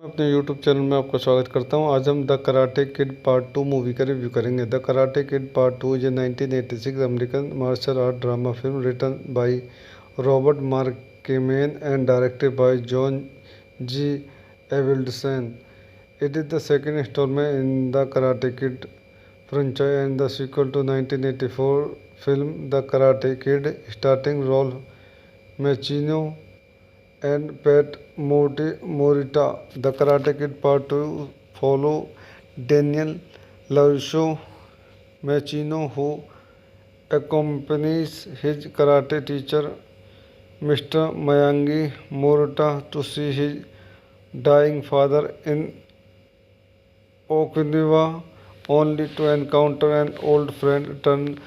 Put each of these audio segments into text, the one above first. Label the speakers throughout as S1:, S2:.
S1: मैं अपने YouTube channel में आपका स्वागत करता हूं। आज हम the karate kid part 2 movie का रिव्यू करेंगे। The karate kid part 2 is a 1986 American martial art drama film written by Robert Mark Kamen and directed by John G Avildsen. It is the second installment in the Karate Kid franchise and the sequel to 1984 film The Karate Kid, starring Ralph Macchio and Pat Morita. The Karate Kid Part 2 follow Daniel LaRusso Macchio, who accompanies his karate teacher Mr. Miyagi Morita to see his dying father in Okinawa, only to encounter an old friend turned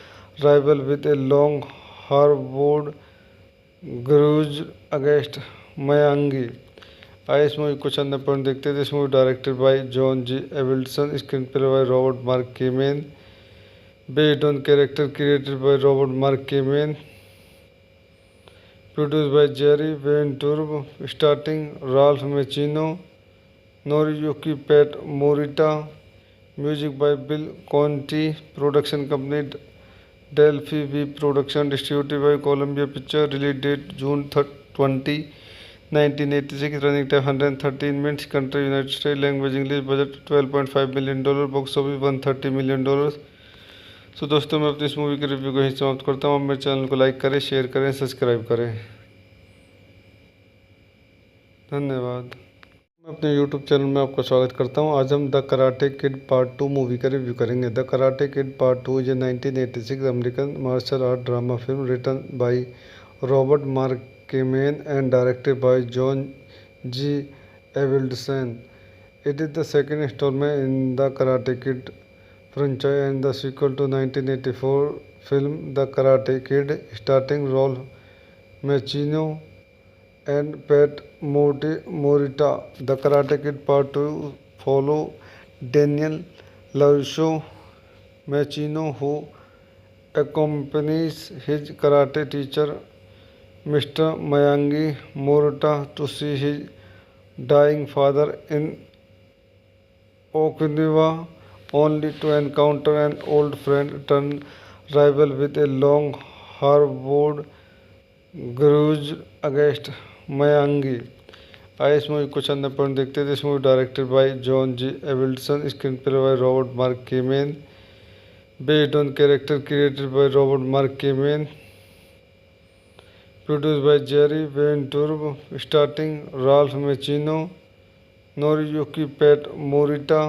S1: rival with a long harbored grudge against Miyagi. आइए इस movie को चंद point देखते थे। इस movie directed by John G Avildsen, screen play by Robert Mark Kamen, based on character created by Robert Mark Kamen, produced by Jerry Weintraub, starting Ralph मेचिनो, Noriyuki Pat Morita, music by Bill Conti, production company Delphi V production, distributed by Columbia picture, release date June 20, 1986, running time 113 minutes, country United state, language English, budget $12.5 million, box office $130 million. So दोस्तों, मैं अपनी इस movie के review को यहीं समाप्त करता हूँ। आप मेरे चैनल को लाइक करें, शेयर करें, सब्सक्राइब करें। धन्यवाद। मैं अपने YouTube चैनल में आपका स्वागत करता हूं। आज हम the karate kid part 2 movie का रिव्यू करेंगे। The karate kid part 2 is a 1986 American martial art drama film written by Robert Mark Kamen and directed by John G Avildsen. It is the second instalment in the karate kid franchise and the sequel to 1984 film The Karate Kid, starring Ralph Macchio and Pat Morita. The Karate Kid Part 2 follow Daniel LaRusso Macchio, who accompanies his karate teacher Mr. Miyagi Morita to see his dying father in Okinawa, only to encounter an old friend turned rival with a long harbored grudge against Miyagi. आइए इस movie को चंद point देखते थे। इस movie directed by John G Avildsen, screen play by Robert Mark Kamen, based on character created by Robert Mark Kamen, produced by Jerry Weintraub, starting Ralph मेचिनो, Noriyuki Pat Morita,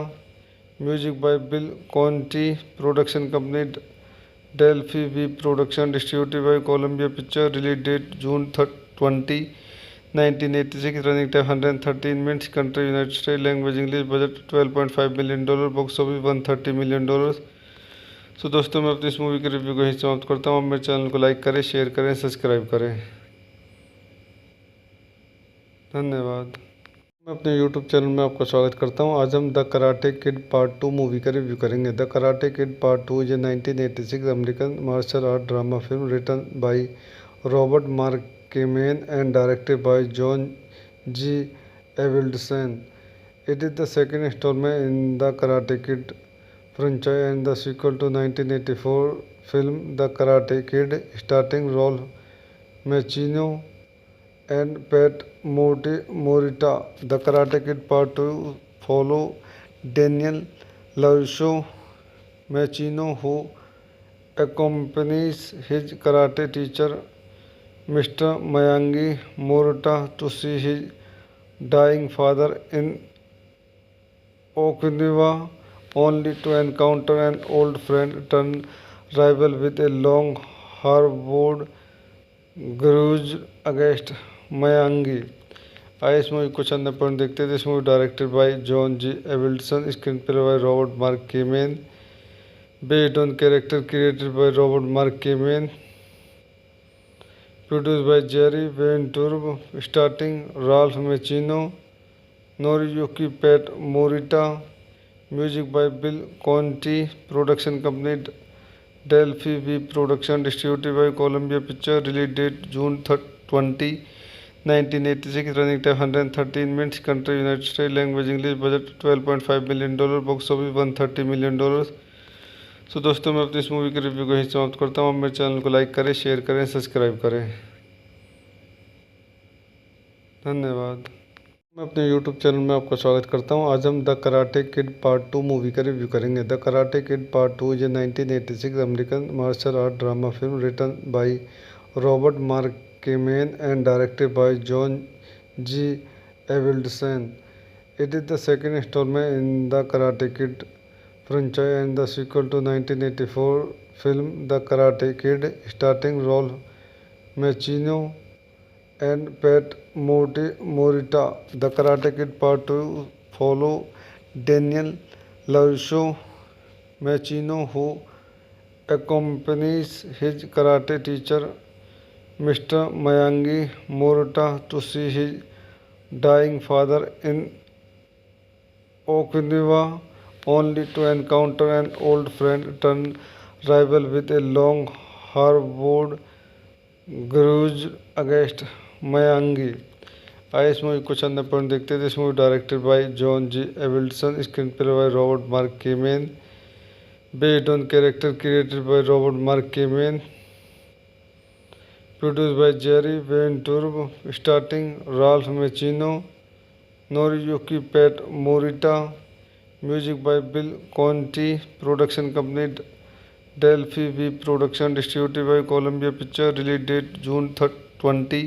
S1: music by Bill Conti, production company Delphi V production, distributed by Columbia picture, release date June 20, 1986, running time 113 minutes, country United state, language English, budget $12.5 million, box office $130 million. So दोस्तों, मैं अपनी इस movie के review को यहीं समाप्त करता हूँ। आप मेरे चैनल को लाइक करें, शेयर करें, सब्सक्राइब करें। धन्यवाद। मैं अपने YouTube चैनल में आपका स्वागत करता हूं। आज हम the karate kid part 2 movie का रिव्यू करेंगे। The karate kid part 2 is a 1986 American martial art drama film written by Robert Mark Kamen and directed by John G Avildsen. It is the second instalment in the karate kid franchise and the sequel to 1984 film The Karate Kid, starring Ralph Macchio and Pat Morita. The Karate Kid Part 2 follow Daniel LaRusso Macchio, who accompanies his karate teacher Mr. Miyagi Morita to see his dying father in Okinawa, only to encounter an old friend turned rival with a long harbored grudge against Miyagi. आइए इस movie को चंद point देखते थे। इस movie directed by John G Avildsen, screen play by Robert Mark Kamen, based on character created by Robert Mark Kamen, produced by Jerry Weintraub, starting Ralph मेचिनो, Noriyuki Pat Morita, music by Bill Conti, production company Delphi V production, distributed by Columbia picture, release date June 20, 1986, running time 113 minutes, country United States, language English, budget $12.5 million, box office $130 million। So दोस्तों मैं अपनी इस movie के review को यहीं समाप्त करता हूँ। मेरे चैनल को लाइक करें, शेयर करें, सब्सक्राइब करें। धन्यवाद। मैं अपने यूट्यूब चैनल में आपका स्वागत करता हूं। आज हम the karate kid part 2 movie का रिव्यू करेंगे। The karate kid part 2 is a 1986 American martial art drama film written by Robert Mark Kamen and directed by John G Avildsen. It is the second installment in the Karate Kid franchise and the sequel to 1984 film The Karate Kid, starring Ralph Macchio and Pat Morita. The Karate Kid Part 2 follow Daniel LaRusso Macchio, who accompanies his karate teacher Mr. Miyagi Morita to see his dying father in Okinawa, only to encounter an old friend turned rival with a long harbored grudge against Miyagi। आइए इस movie को चंद point देखते हैं। This movie directed by John G Avildsen, screen play by Robert Mark Kamen, based on character created by Robert Mark Kamen, produced by Jerry Weintraub, starting Ralph मेचिनो, Noriyuki Pat Morita, music by Bill Conti, production company Delphi V production, distributed by Columbia picture, release date June 20,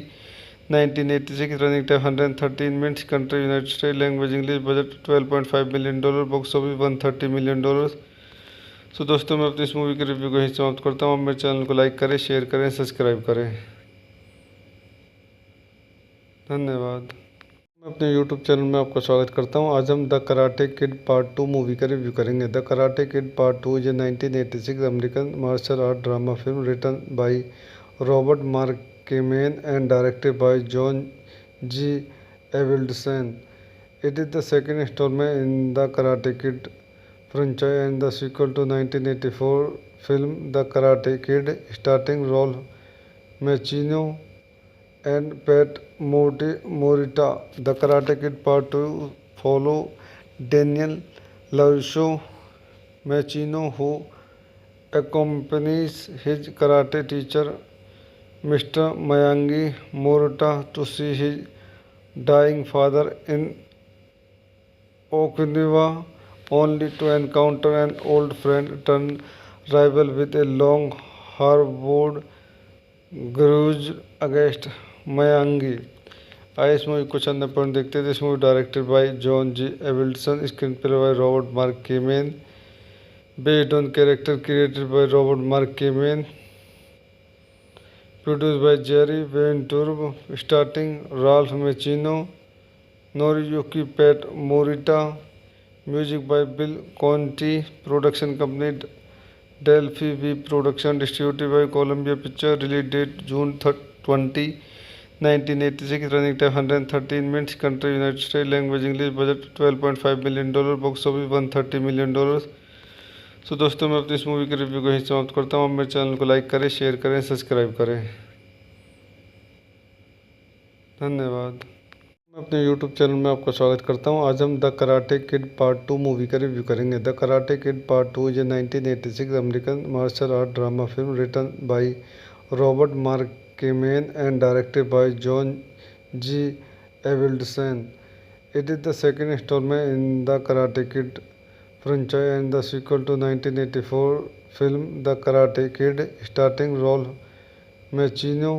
S1: 1986, running time 113 minutes, country United States, language English, budget $12.5 million, box office $130 million। So दोस्तों मैं अपनी इस movie के review को यहीं समाप्त करता हूँ। मेरे चैनल को लाइक करें, शेयर करें, सब्सक्राइब करें। धन्यवाद। मैं अपने यूट्यूब चैनल में आपका स्वागत करता हूं। आज हम the karate kid part 2 movie का रिव्यू करेंगे। The karate kid part 2 is a 1986 American martial art drama film written by Robert Mark Kamen and directed by John G Avildsen. It is the second instalment in the karate kid franchise and the sequel to 1984 film The Karate Kid, starring Ralph Macchio and Pat Morita. The Karate Kid Part 2 follow Daniel LaRusso Macchio, who accompanies his karate teacher Mr. Miyagi Morita to see his dying father in Okinawa, only to encounter an old friend turned rival with a long harbored grudge against Miyagi। आइए इस movie को चंद point देखते हैं। This movie directed by John G Avildsen, screen play by Robert Mark Kamen, based on character created by Robert Mark Kamen, produced by Jerry Weintraub, starting Ralph मेचिनो, Noriyuki Pat Morita, music by Bill Conti, production company Delphi V production, distributed by Columbia picture, release date June 20, 1986, running time 113 minutes, country United States, language English, budget $12.5 million, box office $130 million। So दोस्तों मैं अपनी इस movie के review को यहीं समाप्त करता हूँ। मेरे चैनल को लाइक करें, शेयर करें, सब्सक्राइब करें। धन्यवाद। मैं अपने यूट्यूब चैनल में आपका स्वागत करता हूं। आज हम the karate kid part 2 movie का रिव्यू करेंगे। The karate kid part 2 is a 1986 American martial art drama film written by Robert Mark Kamen and directed by John G Avildsen. It is the second instalment in the karate kid franchise and the sequel to 1984 film The Karate Kid, starring Ralph Macchio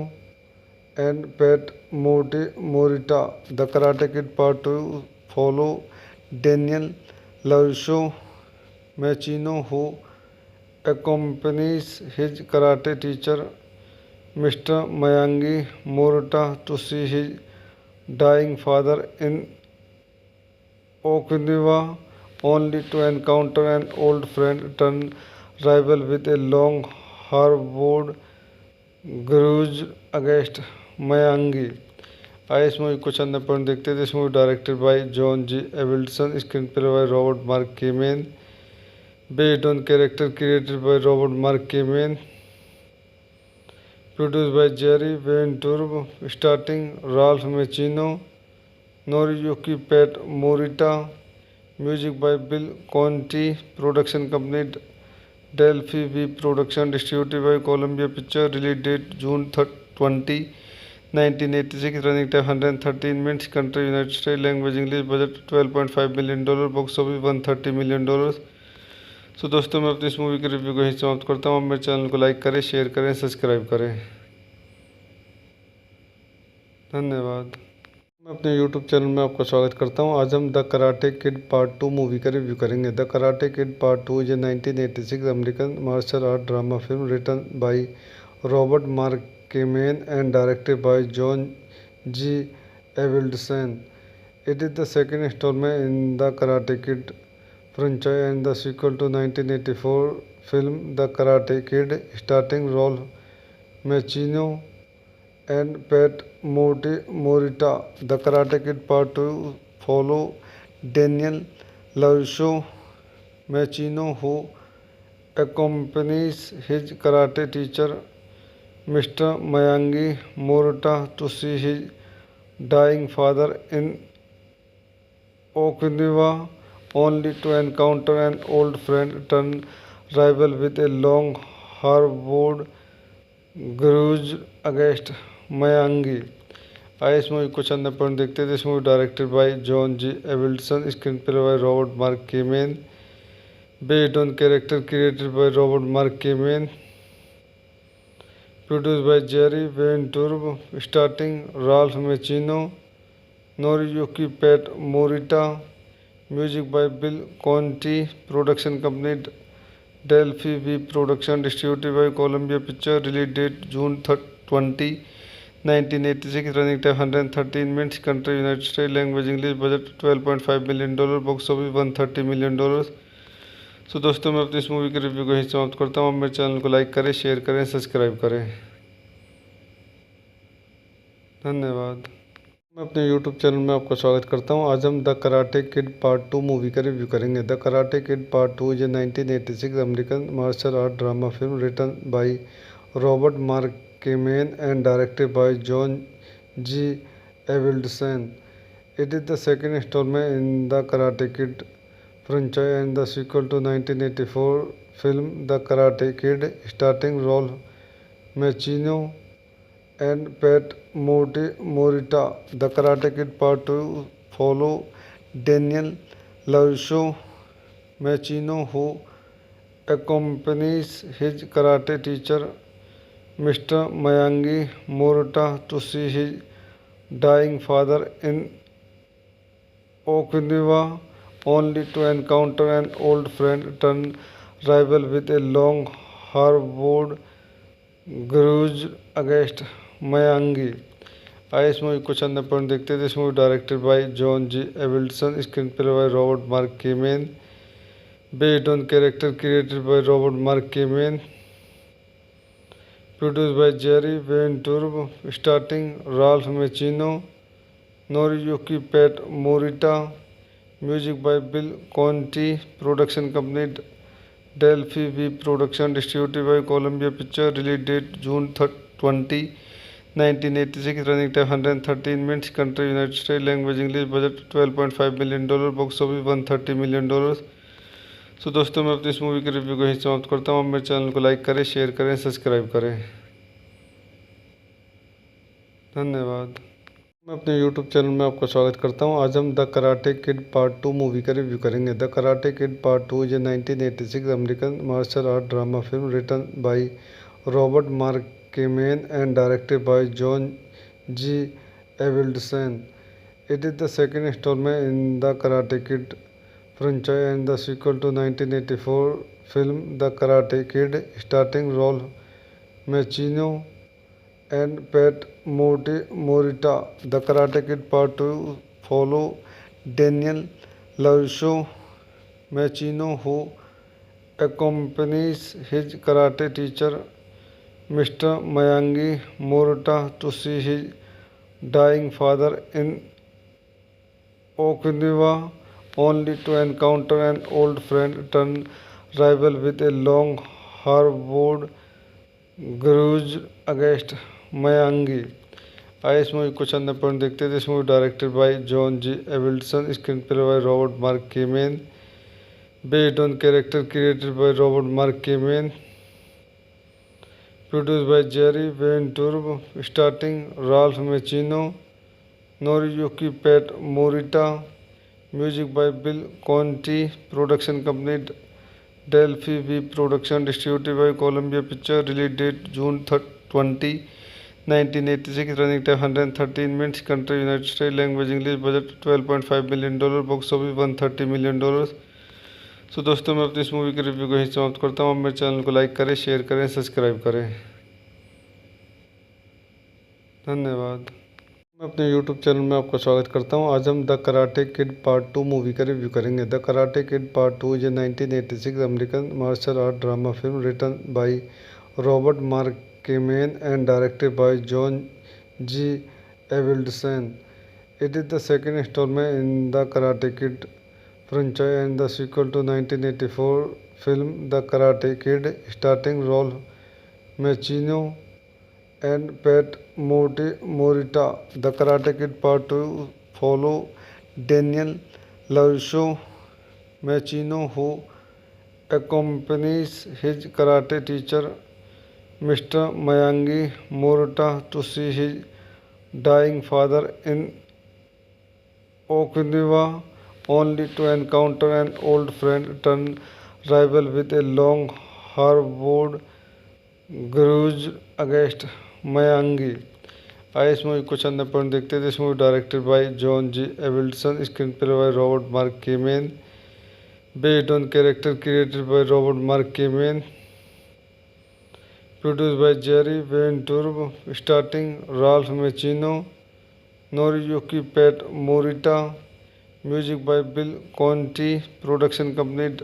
S1: and Pat Morita. The Karate Kid Part 2 follow Daniel LaRusso Macchio, who accompanies his karate teacher Mr. Miyagi Morita to see his dying father in Okinawa, only to encounter an old friend turned rival with a long harbored grudge against Miyagi। आइए इस movie को चंद point देखते हैं। This movie directed by John G Avildsen, screen play by Robert Mark Kamen, based on character created by Robert Mark Kamen, Produced by Jerry Ventura, starring Ralph Macchio, Noriyuki Pat Morita, music by Bill Conti, production company Delphi V Production, distributed by Columbia Pictures, release date June 20, 1986, running time 113 minutes, country United States, language English, budget $12.5 million, box office $130 million। So दोस्तों मैं अपनी इस movie के review को यहीं समाप्त करता हूँ। आप मेरे चैनल को लाइक करें, शेयर करें, सब्सक्राइब करें। धन्यवाद। मैं अपने YouTube चैनल में आपका स्वागत करता हूँ। आज हम the karate kid part 2 movie का रिव्यू करेंगे। The karate kid part 2 is a 1986 American martial art drama film written by Robert Mark Kamen and directed by John G Avildsen. It is the second installment in the Karate Kid franchise and the sequel to 1984 film The Karate Kid, starring Ralph Macchio and Pat Morita. The Karate Kid Part 2 follows Daniel LaRusso Macchio, who accompanies his karate teacher Mr. Miyagi Morita to see his dying father in Okinawa, only to encounter an old friend turned rival with a long harbored grudge against Miyagi. आइए इस movie को चंद point देखते थे। इस movie directed by John G Avildsen, screen play by Robert Mark Kamen, based on character created by Robert Mark Kamen, produced by Jerry Weintraub, starting Ralph मेचिनो, Noriyuki Pat Morita, music by Bill Conti, production company Delphi V Production, distributed by Columbia Pictures, release date June 20, 1986, running time 113 minutes, country United States, language English, budget $12.5 million, box office $130 million। So दोस्तों मैं अपनी इस movie के review को यहीं समाप्त करता हूँ। आप मेरे चैनल को लाइक करें, शेयर करें, सब्सक्राइब करें। धन्यवाद। मैं अपने YouTube चैनल में आपका स्वागत करता हूँ। आज हम the karate kid part 2 movie का रिव्यू करेंगे। The karate kid part 2 is a 1986 American martial art drama film written by Robert Mark Kamen and directed by John G Avildsen. It is the second instalment in the karate kid franchise and the sequel to 1984 film The Karate Kid, starring Ralph Macchio and Pat Morita. The Karate Kid Part 2 follows Daniel LaRusso Macchio, who accompanies his karate teacher Mr. Miyagi Morita to see his dying father in Okinawa, only to encounter an old friend turned rival with a long harbored grudge against Miyagi। आइए इस movie को चंद point देखते थे। इस movie directed by John G Avildsen, screen play by Robert Mark Kamen, based on character created by Robert Mark Kamen, produced by Jerry Weintraub, starting Ralph मेचिनो, Noriyuki Pat Morita, music by Bill Conti, production company Delphi V production, distributed by Columbia picture, release date June 20, 1986, running time 113 minutes, country United States, language English, budget $12.5 million, box office $130 million। So दोस्तों मैं अपनी इस movie के review को यहीं समाप्त करता हूँ। आप मेरे चैनल को लाइक करें, शेयर करें, सब्सक्राइब करें। धन्यवाद। मैं अपने YouTube चैनल में आपका स्वागत करता हूँ। आज हम the karate kid part 2 movie का रिव्यू करेंगे। The karate kid part 2 is a 1986 American martial art drama film written by Robert Mark Kamen and directed by John G Avildsen. It is the second instalment in the karate kid franchise and the sequel to 1984 film The Karate Kid, starring Ralph Macchio and Pat Morita. The Karate Kid Part 2 follows Daniel LaRusso Macchio, who accompanies his karate teacher Mr. Miyagi Morita to see his dying father in Okinawa, only to encounter an old friend turned rival with a long harbored grudge against Miyagi. आइए इस movie को चंद point देखते हैं। This movie directed by John G Avildsen, screen play by Robert Mark Kamen, based on character created by Robert Mark Kamen, produced by Jerry Weintraub, starring Ralph Macchio, Noriyuki Pat Morita, music by Bill Conti, production company Delphi V Production, distributed by Columbia Pictures, release date June 20, 1986, running time 113 minutes, country United States, language English, budget $12.5 million, box office $130 million। तो दोस्तों मैं अपनी इस movie के review को यहीं समाप्त करता हूँ। आप मेरे चैनल को लाइक करें, शेयर करें, सब्सक्राइब करें। धन्यवाद। मैं अपने यूट्यूब चैनल में आपका स्वागत करता हूँ। आज हम the karate kid part 2 movie का रिव्यू करेंगे। The karate kid part 2 is a 1986 American martial art drama film written by Robert Mark Kamen and directed by John G Avildsen. It is the second instalment in the karate kid franchise and the sequel to 1984 film The Karate Kid, starring Ralph Macchio and Pat Morita. The Karate Kid Part 2 follow Daniel LaRusso Macchio, who accompanies his karate teacher Mr. Miyagi Morita to see his dying father in Okinawa, only to encounter an old friend turned rival with a long harbored grudge against Myangi। आइए इस movie को चंद point देखते हैं। This movie directed by John G Avildsen, screen play by Robert Mark Kamen, based on character created by Robert Mark Kamen, produced by Jerry Weintraub, starring Ralph Macchio, Noriyuki Pat Morita, music by Bill Conti, production company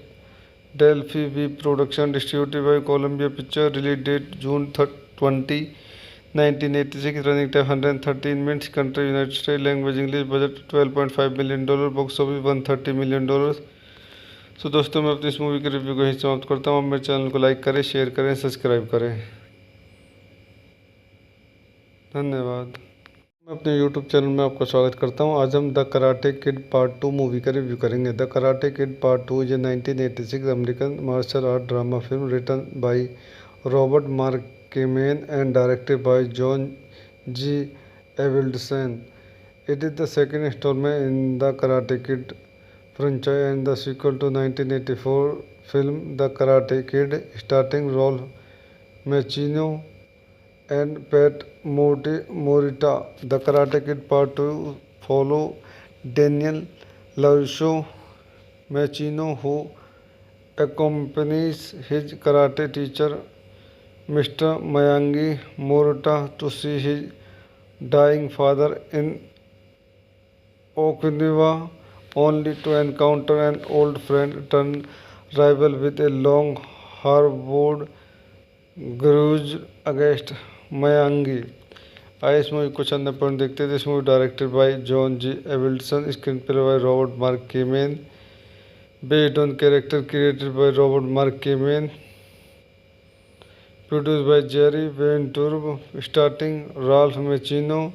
S1: Delphi V Production, distributed by Columbia Pictures, release date June 20, 1986, running time 113 minutes, country United States, language English, budget $12.5 million, box office $130 million। तो दोस्तों मैं अपनी इस movie के review को यहीं समाप्त करता हूँ। आप मेरे चैनल को लाइक करें, शेयर करें, सब्सक्राइब करें। धन्यवाद। मैं अपने यूट्यूब चैनल में आपका स्वागत करता हूँ। आज हम the karate kid part 2 movie का रिव्यू करेंगे। The karate kid part 2 is a 1986 American martial art drama film written by Robert Mark Kamen and directed by John G Avildsen. It is the second instalment in the karate kid franchise and the sequel to 1984 film The Karate Kid, starring Ralph Macchio and Pat Morita. The Karate Kid Part 2 follow Daniel LaRusso Macchio, who accompanies his karate teacher Mr. Miyagi Morita to see his dying father in Okinawa, only to encounter an old friend turned rival with a long harbored grudge against Myangi। आइए इस movie को चंद point देखते हैं। This movie directed by John G Avildsen, screen play by Robert Mark Kamen, based on character created by Robert Mark Kamen, produced by Jerry Weintraub, starring Ralph Macchio,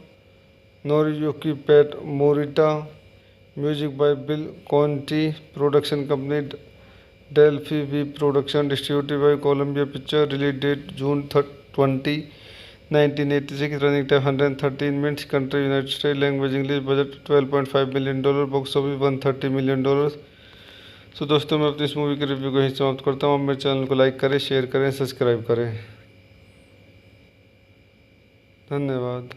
S1: Noriyuki Pat Morita, music by Bill Conti, production company Delphi V Production, distributed by Columbia Pictures, release date June 20, 1986, running time 113 minutes, country United States, language English, budget $12.5 million, box office $130 million। तो दोस्तों मैं अपनी इस movie के review को यहीं समाप्त करता हूँ। आप मेरे चैनल को लाइक करें, शेयर करें, सब्सक्राइब करें। धन्यवाद।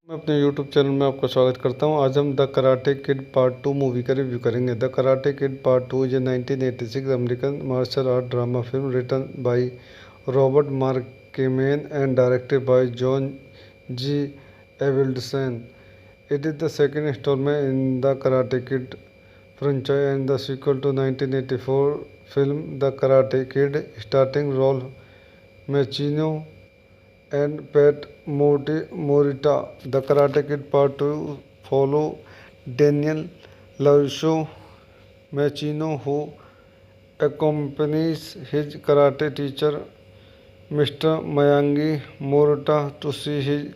S1: मैं अपने यूट्यूब चैनल में आपका स्वागत करता हूँ। आज हम the karate kid part 2 movie का रिव्यू करेंगे। The karate kid part 2 is a 1986 American martial art drama film written by Robert Mark Kamen and directed by John G Avildsen. It is the second instalment in the karate kid franchise and the sequel to 1984 film The Karate Kid, starring Ralph Macchio and Pat Morita. The Karate Kid Part 2 follow Daniel LaRusso Macchio, who accompanies his karate teacher Mr. Miyagi Murata to see his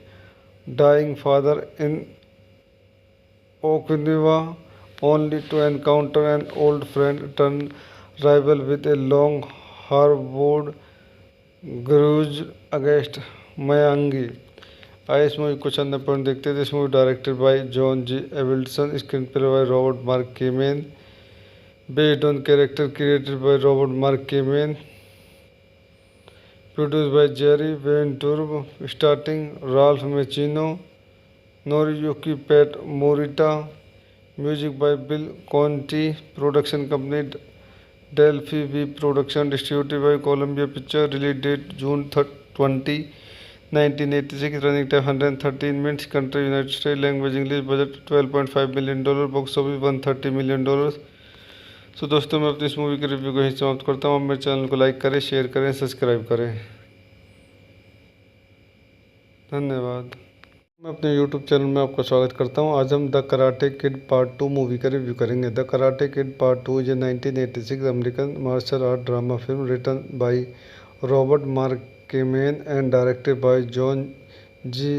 S1: dying father in Okinawa, only to encounter an old friend turned rival with a long harbored grudge against Miyagi. आइए इस movie को चंद point देखते हैं। This movie directed by John G Avildsen, screen play by Robert Mark Kamen, based on character created by Robert Mark Kamen, produced by Jerry Weintraub, starting Ralph मेचिनो, Noriyuki Pat Morita, music by Bill Conti, production company Delphi V production, distributed by Columbia picture, release date June 20, 1986, running time 113 minutes, country United state, language English, budget $12.5 million, box office $130 million. So दोस्तों मैं अपनी इस movie के review को यहीं समाप्त करता हूँ। आप मेरे चैनल को लाइक करें, शेयर करें, सब्सक्राइब करें। धन्यवाद। मैं अपने यूट्यूब चैनल में आपका स्वागत करता हूं। आज हम the karate kid part 2 movie का रिव्यू करेंगे। The karate kid part 2 is a 1986 American martial art drama film written by Robert Mark Kamen and directed by John G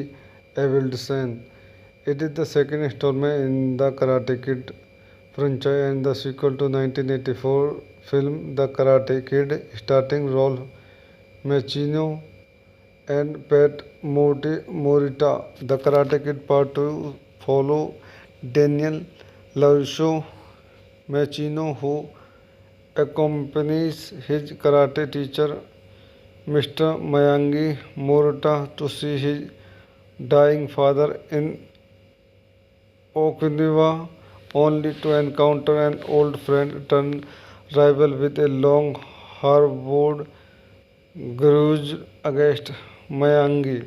S1: Avildsen. It is the second installment in the Karate Kid franchise and the sequel to 1984 film The Karate Kid, starring Ralph Macchio and Pat Morita. The Karate Kid Part 2 follow Daniel LaRusso Macchio, who accompanies his karate teacher Mr. Miyagi Murata to see his dying father in Okinawa, only to encounter an old friend turned rival with a long harbored grudge against Miyagi.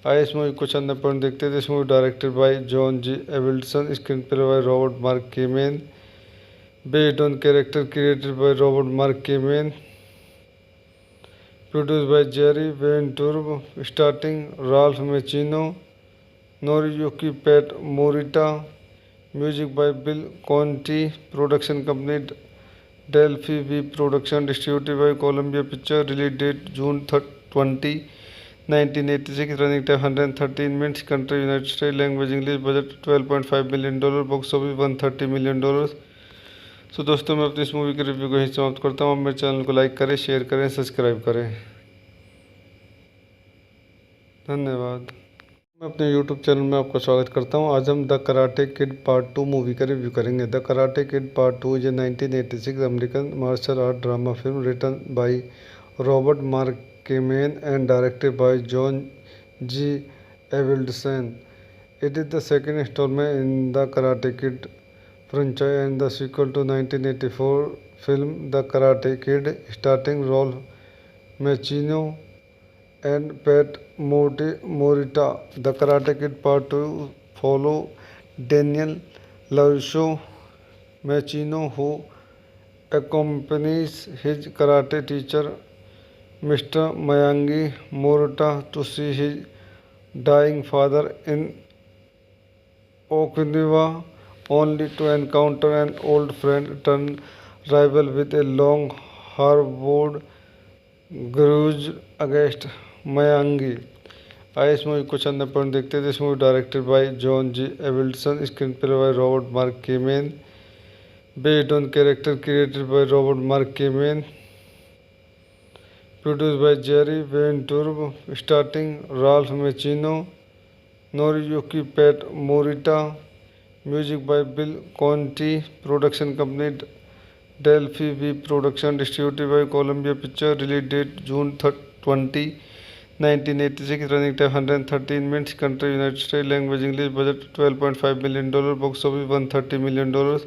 S1: आइए इस movie को चंद point देखते हैं। This movie directed by John G Avildsen, screen play by Robert Mark Kamen, based on character created by Robert Mark Kamen, produced by Jerry Weintraub, starting Ralph मेचिनो, Noriyuki Pat Morita, music by Bill Conti, production company Delphi V production, distributed by Columbia picture, release date June 20, 1986, running time 113 minutes, country United state, language English, budget $12.5 million, box office $130 million. So दोस्तों मैं अपनी इस movie के review को यहीं समाप्त करता हूँ। आप मेरे चैनल को लाइक करें, शेयर करें, सब्सक्राइब करें। धन्यवाद। मैं अपने YouTube चैनल में आपका स्वागत करता हूं। आज हम the karate kid part 2 movie का रिव्यू करेंगे। The karate kid part 2 is a 1986 American martial art drama film written by Robert Mark Kamen and directed by John G Avildsen. It is the second instalment in the karate kid franchise and the sequel to 1984 film The Karate Kid, starring Ralph Macchio and Pat Morita. The Karate Kid Part 2 follow Daniel LaRusso Macchio, who accompanies his karate teacher Mr. Miyagi Murata to see his dying father in Okinawa, only to encounter an old friend turned rival with a long harbored grudge against Miyagi. आइए इस movie को चंद point देखते हैं। This movie directed by John G Avildsen, screen play by Robert Mark Kamen, based on character created by Robert Mark Kamen, produced by Jerry Weintraub, starting Ralph मेचिनो, Noriyuki Pat Morita, music by Bill Conti, production company Delphi V production, distributed by Columbia picture, release date June 20, 1986, running time 113 minutes, country United state, language English, budget $12.5 million, box office $130 million.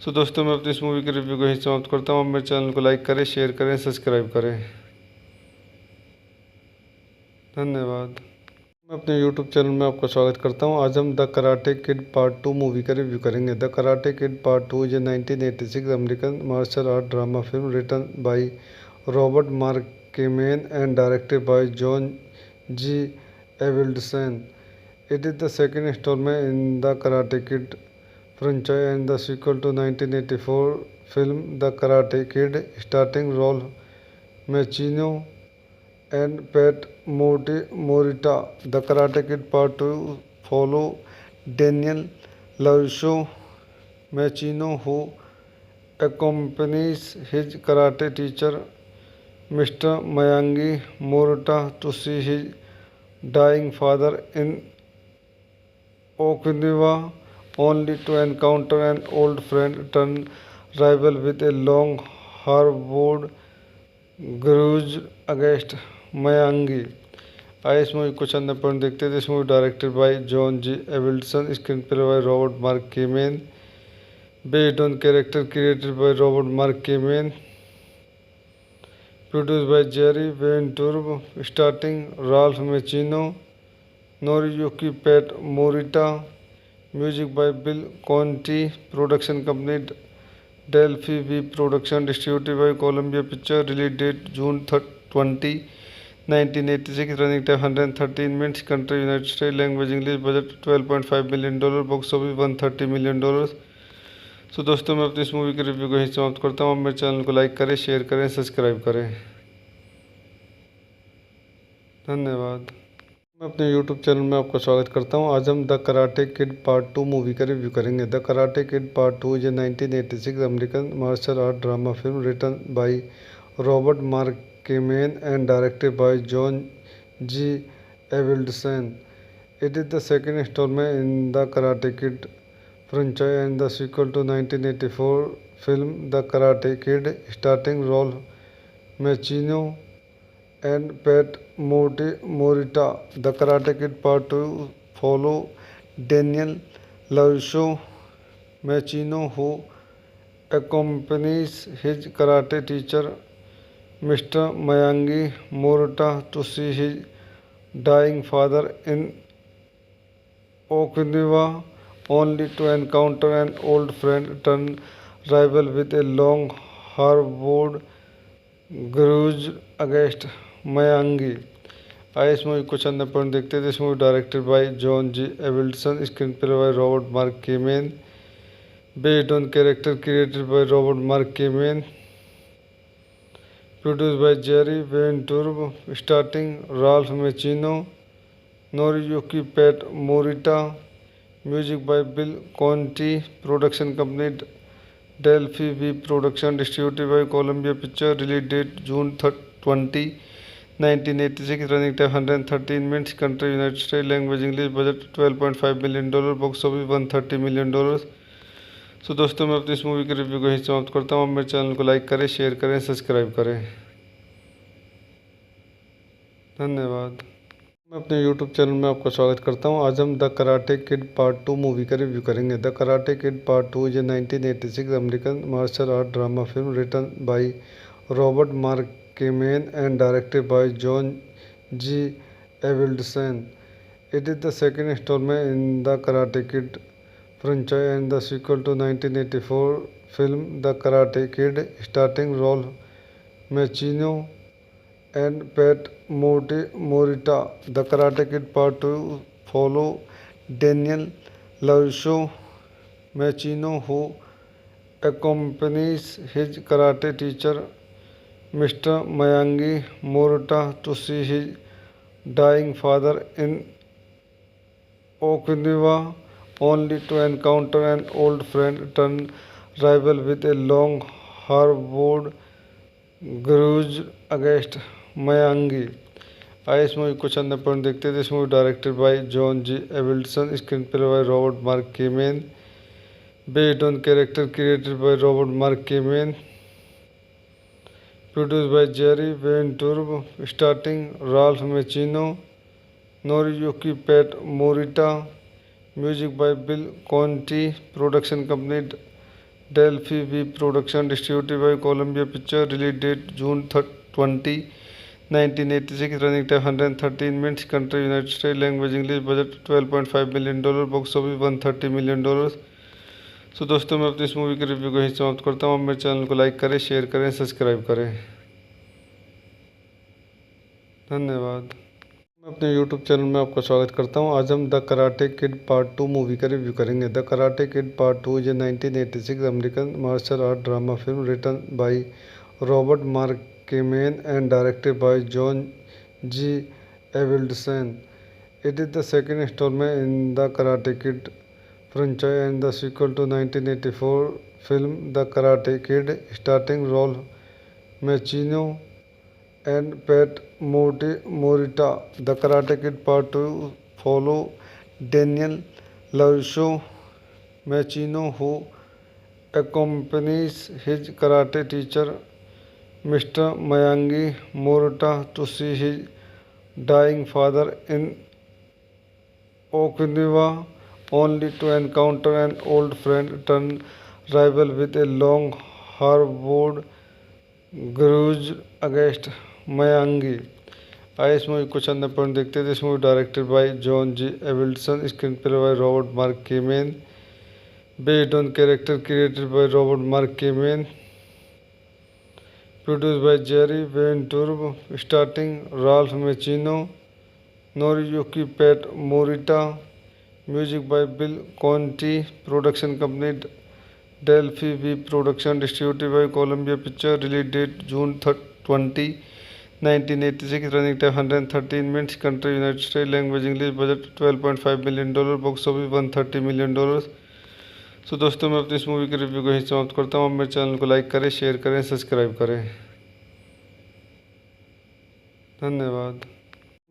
S1: So दोस्तों मैं अपनी इस movie के review को यहीं समाप्त करता हूँ। आप मेरे चैनल को लाइक करें, शेयर करें, सब्सक्राइब करें। धन्यवाद। मैं अपने YouTube चैनल में आपका स्वागत करता हूं। आज हम the karate kid part 2 movie का रिव्यू करेंगे। The karate kid part 2 is a 1986 American martial art drama film written by Robert Mark Kamen and directed by John G Avildsen. It is the second instalment in the karate kid franchise and the sequel to 1984 film The Karate Kid, starring Ralph Macchio and Pat Morita. The Karate Kid Part 2 follow Daniel LaRusso Machino, who accompanies his karate teacher Mr. Miyagi Morita to see his dying father in Okinawa, only to encounter an old friend turned rival with a long harbored grudge against Miyagi. आइए इस movie कुछ अन्य point देखते हैं। This movie directed by John G Avildsen, screen play by Robert Mark Kamen, based on character created by Robert Mark Kamen, produced by Jerry Weintraub, starring Ralph Macchio, Noriyuki Pat Morita, music by Bill Conti, production company Delphi V Production, distributed by Columbia Pictures, release date June 20, 1986, running time 113 minutes, country United States, language English, budget $12.5 million, box office $130 million। तो दोस्तों मैं अपनी इस movie के review को यहीं समाप्त करता हूँ। आप मेरे चैनल को लाइक करें, शेयर करें, सब्सक्राइब करें। धन्यवाद। मैं अपने यूट्यूब चैनल में आपका स्वागत करता हूँ। आज हम the karate kid part 2 movie का रिव्यू करेंगे। The karate kid part 2 is a 1986 American martial art drama film written by Robert Mark Kamen and directed by John G Avildsen. It is the second instalment in the karate kid franchise and the sequel to 1984 film The Karate Kid, starring Ralph Macchio and Pat Morita. The Karate Kid Part 2 follow Daniel LaRusso Macchio, who accompanies his karate teacher Mr. Miyagi Morita to see his dying father in Okinawa, only to encounter an old friend turned rival with a long harbored grudge against Miyagi। आइए इस movie कुछ अन्य point देखते हैं। This movie directed by John G Avildsen, screen play by Robert Mark Kamen, based on character created by Robert Mark Kamen, produced by Jerry Weintraub, starring Ralph Macchio, Noriyuki Pat Morita, music by Bill Conti, production company Delphi V Production, distributed by Columbia Pictures, release date June 20, 1986, running time 113 minutes, country United States, language English, budget $12.5 million, box office $130 million। तो दोस्तों मैं अपनी इस movie के review को यहीं समाप्त करता हूँ। आप मेरे चैनल को लाइक करें, शेयर करें, सब्सक्राइब करें। धन्यवाद। मैं अपने YouTube चैनल में आपका स्वागत करता हूँ। आज हम the karate kid part 2 movie का रिव्यू करेंगे। The karate kid part 2 is a 1986 American martial art drama film written by Robert Mark Kamen and directed by John G Avildsen. It is the second instalment in the karate kid franchise and the sequel to 1984 film The Karate Kid, starring Ralph Macchio and Pat Morita. The Karate Kid Part 2 follow Daniel LaRusso Macchio, who accompanies his karate teacher Mr. Miyagi Morita to see his dying father in Okinawa, only to encounter an old friend turned rival with a long harbored grudge against Miyagi। आइए इस movie कुछ अन्य point देखते हैं। This movie directed by John G Avildsen, screen play by Robert Mark Kamen, based on character created by Robert Mark Kamen, produced by Jerry Weintraub, starring Ralph Macchio, Noriyuki Pat Morita, music by Bill Conti, production company Delphi V Production, distributed by Columbia Pictures, release date June 20, 1986, running time 113 minutes, country United States, language English, budget $12.5 million, box office $130 million। तो दोस्तों मैं अपनी इस movie के review को यहीं समाप्त करता हूँ। आप मेरे चैनल को लाइक करें, शेयर करें, सब्सक्राइब करें। धन्यवाद। मैं अपने YouTube चैनल में आपका स्वागत करता हूँ। आज हम the karate kid part 2 movie का रिव्यू करेंगे। The karate kid part 2 is a 1986 American martial art drama film written by Robert Mark Kamen and directed by John G. Avildsen. It is the second installment in the Karate Kid franchise and the sequel to 1984 film The Karate Kid, starring Ralph Macchio and Pat Morita. The Karate Kid Part 2 follow Daniel LaRusso Macchio, who accompanies his karate teacher Mr. Miyagi Morita to see his dying father in Okinawa, only to encounter an old friend turned rival with a long harbored grudge against Miyagi. आइए इस movie को चंद point देखते हैं। This movie directed by John G Avildsen, screen play by Robert Mark Kamen, based on character created by Robert Mark Kamen, produced by Jerry Weintraub, starting Ralph मेचिनो, Noriyuki Pat Morita, music by Bill Conti, production company Delphi V production, distributed by Columbia picture, release date June 20, 1986, running time 113 minutes, country United state, language English, budget $12.5 million, box office $130 million. So दोस्तों मैं अपनी इस movie के review को यहीं समाप्त करता हूँ। मेरे चैनल को लाइक करें, शेयर करें, सब्सक्राइब करें। धन्यवाद।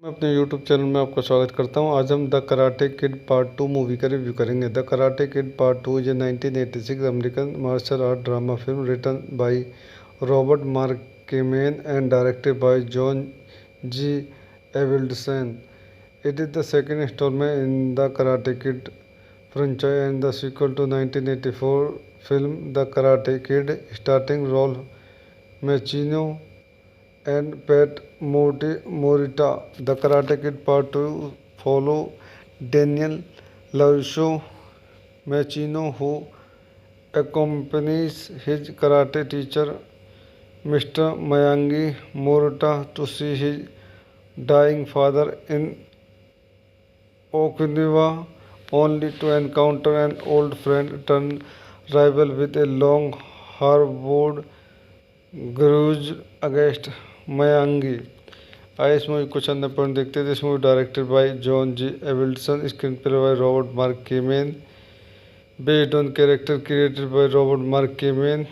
S1: मैं अपने यूट्यूब चैनल में आपका स्वागत करता हूं। आज हम the karate kid part 2 movie का रिव्यू करेंगे। The karate kid part 2 is a 1986 American martial art drama film written by Robert Mark Kamen and directed by John G Avildsen. It is the second instalment in the karate kid franchise and the sequel to 1984 film The Karate Kid, starring Ralph Macchio and Pat Morita. The Karate Kid Part 2 follow Daniel LaRusso Macchio, who accompanies his karate teacher Mr. Miyagi Morita to see his dying father in Okinawa, only to encounter an old friend turned rival with a long harbored grudge against Miyagi। आइए इस movie को चंद point देखते हैं। This movie directed by John G Avildsen, screen play by Robert Mark Kamen, based on character created by Robert Mark Kamen,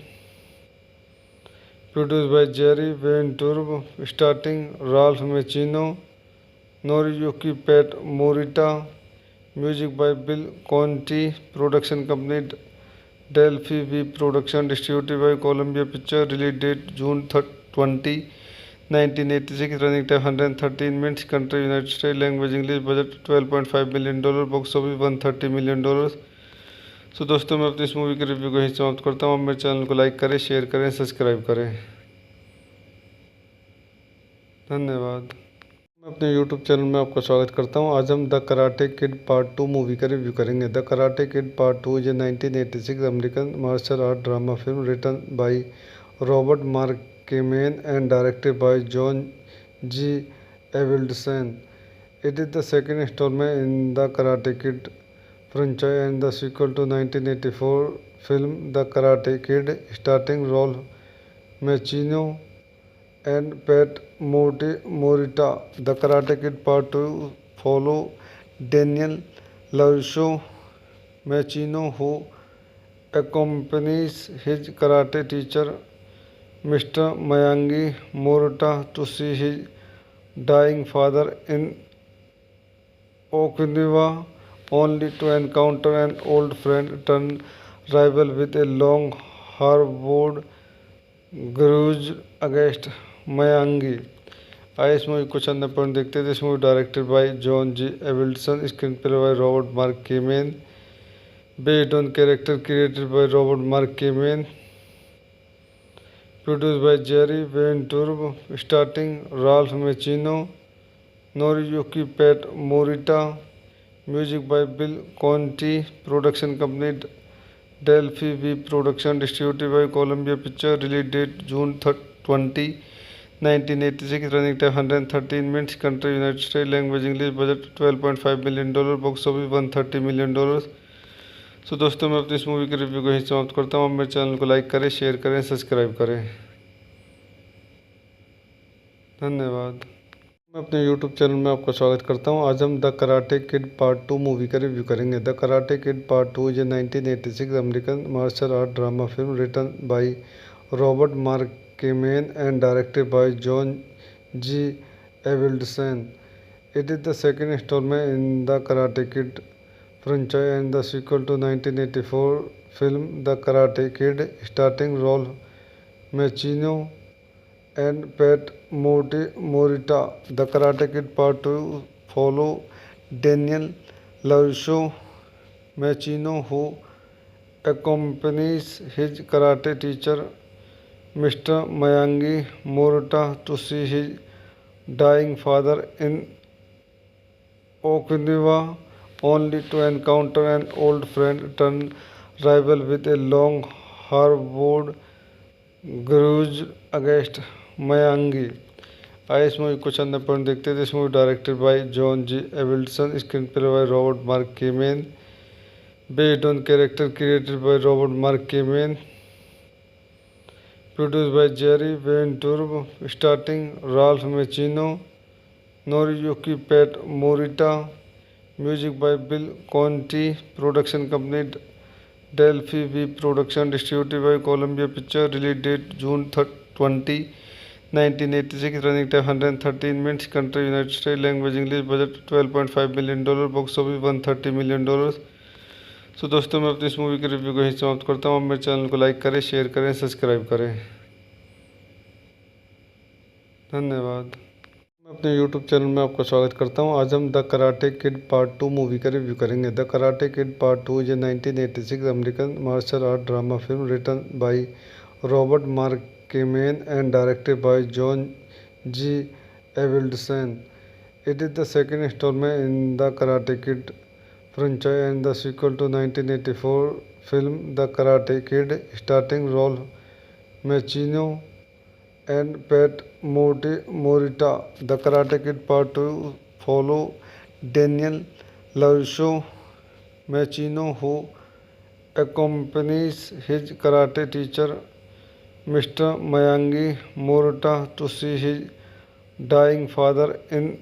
S1: produced by Jerry Weintraub, starting Ralph मेचिनो, Noriyuki Pat Morita, music by Bill Conti, production company Delphi V production, distributed by Columbia picture, release date June 20, 1986, running time 113 minutes, country United state, language English, budget $12.5 million, box office $130 million. So दोस्तों मैं अपनी इस movie के review को यहीं समाप्त करता हूँ। मेरे चैनल को लाइक करें, शेयर करें, सब्सक्राइब करें। धन्यवाद। मैं अपने यूट्यूब चैनल में आपका स्वागत करता हूं। आज हम the karate kid part 2 movie का रिव्यू करेंगे। The karate kid part 2 is a 1986 American martial art drama film written by Robert Mark Kamen and directed by John G Avildsen. It is the second instalment in the karate kid franchise and the sequel to 1984 film The Karate Kid, starring Ralph Macchio and Pat Morita. The Karate Kid Part 2 follow Daniel LaRusso Macchio, who accompanies his karate teacher Mr. Miyagi Morita to see his dying father in Okinawa, only to encounter an old friend turned rival with a long harbored grudge against Miyagi। आइए इस movie को चंद point देखते हैं। This movie directed by John G Avildsen, screen play by Robert Mark Kamen, based on character created by Robert Mark Kamen, produced by Jerry Weintraub, starting Ralph मेचिनो, Noriyuki Pat Morita, music by Bill Conti, production company Delphi V production, distributed by Columbia picture, release date June 20, 1986, running time 113 minutes, country United state, language English, budget $12.5 million, box office $130 million. So दोस्तों मैं अपनी इस movie के review को यहीं समाप्त करता हूँ। मेरे चैनल को लाइक करें, शेयर करें, सब्सक्राइब करें। धन्यवाद। मैं अपने YouTube चैनल में आपका स्वागत करता हूं। आज हम the karate kid part 2 movie का रिव्यू करेंगे। The karate kid part 2 is a 1986 American martial art drama film written by Robert Mark Kamen and directed by John G Avildsen. It is the second installment in the Karate Kid franchise and the sequel to 1984 film The Karate Kid, starring Ralph Macchio and Pat Morita. The Karate Kid Part 2 follow Daniel LaRusso Macchio, who accompanies his karate teacher Mr. Miyagi Morita to see his dying father in Okinawa, only to encounter an old friend turned rival with a long harbored grudge against Miyagi. आइए इस movie को चंद point देखते हैं। This movie directed by John G Avildsen, screen play by Robert Mark Kamen, based on character created by Robert Mark Kamen, produced by Jerry Ventura, starring Ralph Macchio, Noriyuki Pat Morita, music by Bill Conti, production company Delphi V Production, distributed by Columbia Pictures, release date June 20, 1986, running time 113 minutes, country United States, language English, budget $12.5 million, box office $130 million। So दोस्तों, मैं अपनी इस movie के review को यहीं समाप्त करता हूँ। आप मेरे चैनल को लाइक करें, शेयर करें, सब्सक्राइब करें। धन्यवाद। मैं अपने YouTube चैनल में आपका स्वागत करता हूं। आज हम the karate kid part 2 movie का रिव्यू करेंगे। The karate kid part 2 is a 1986 American martial art drama film written by Robert Mark Kamen and directed by John G Avildsen. It is the second instalment in the karate kid franchise and the sequel to 1984 film The Karate Kid, starring Ralph Macchio and Pat Morita. The Karate Kid Part 2 follow Daniel LaRusso Macchio, who accompanies his karate teacher Mr. Miyagi Morita to see his dying father in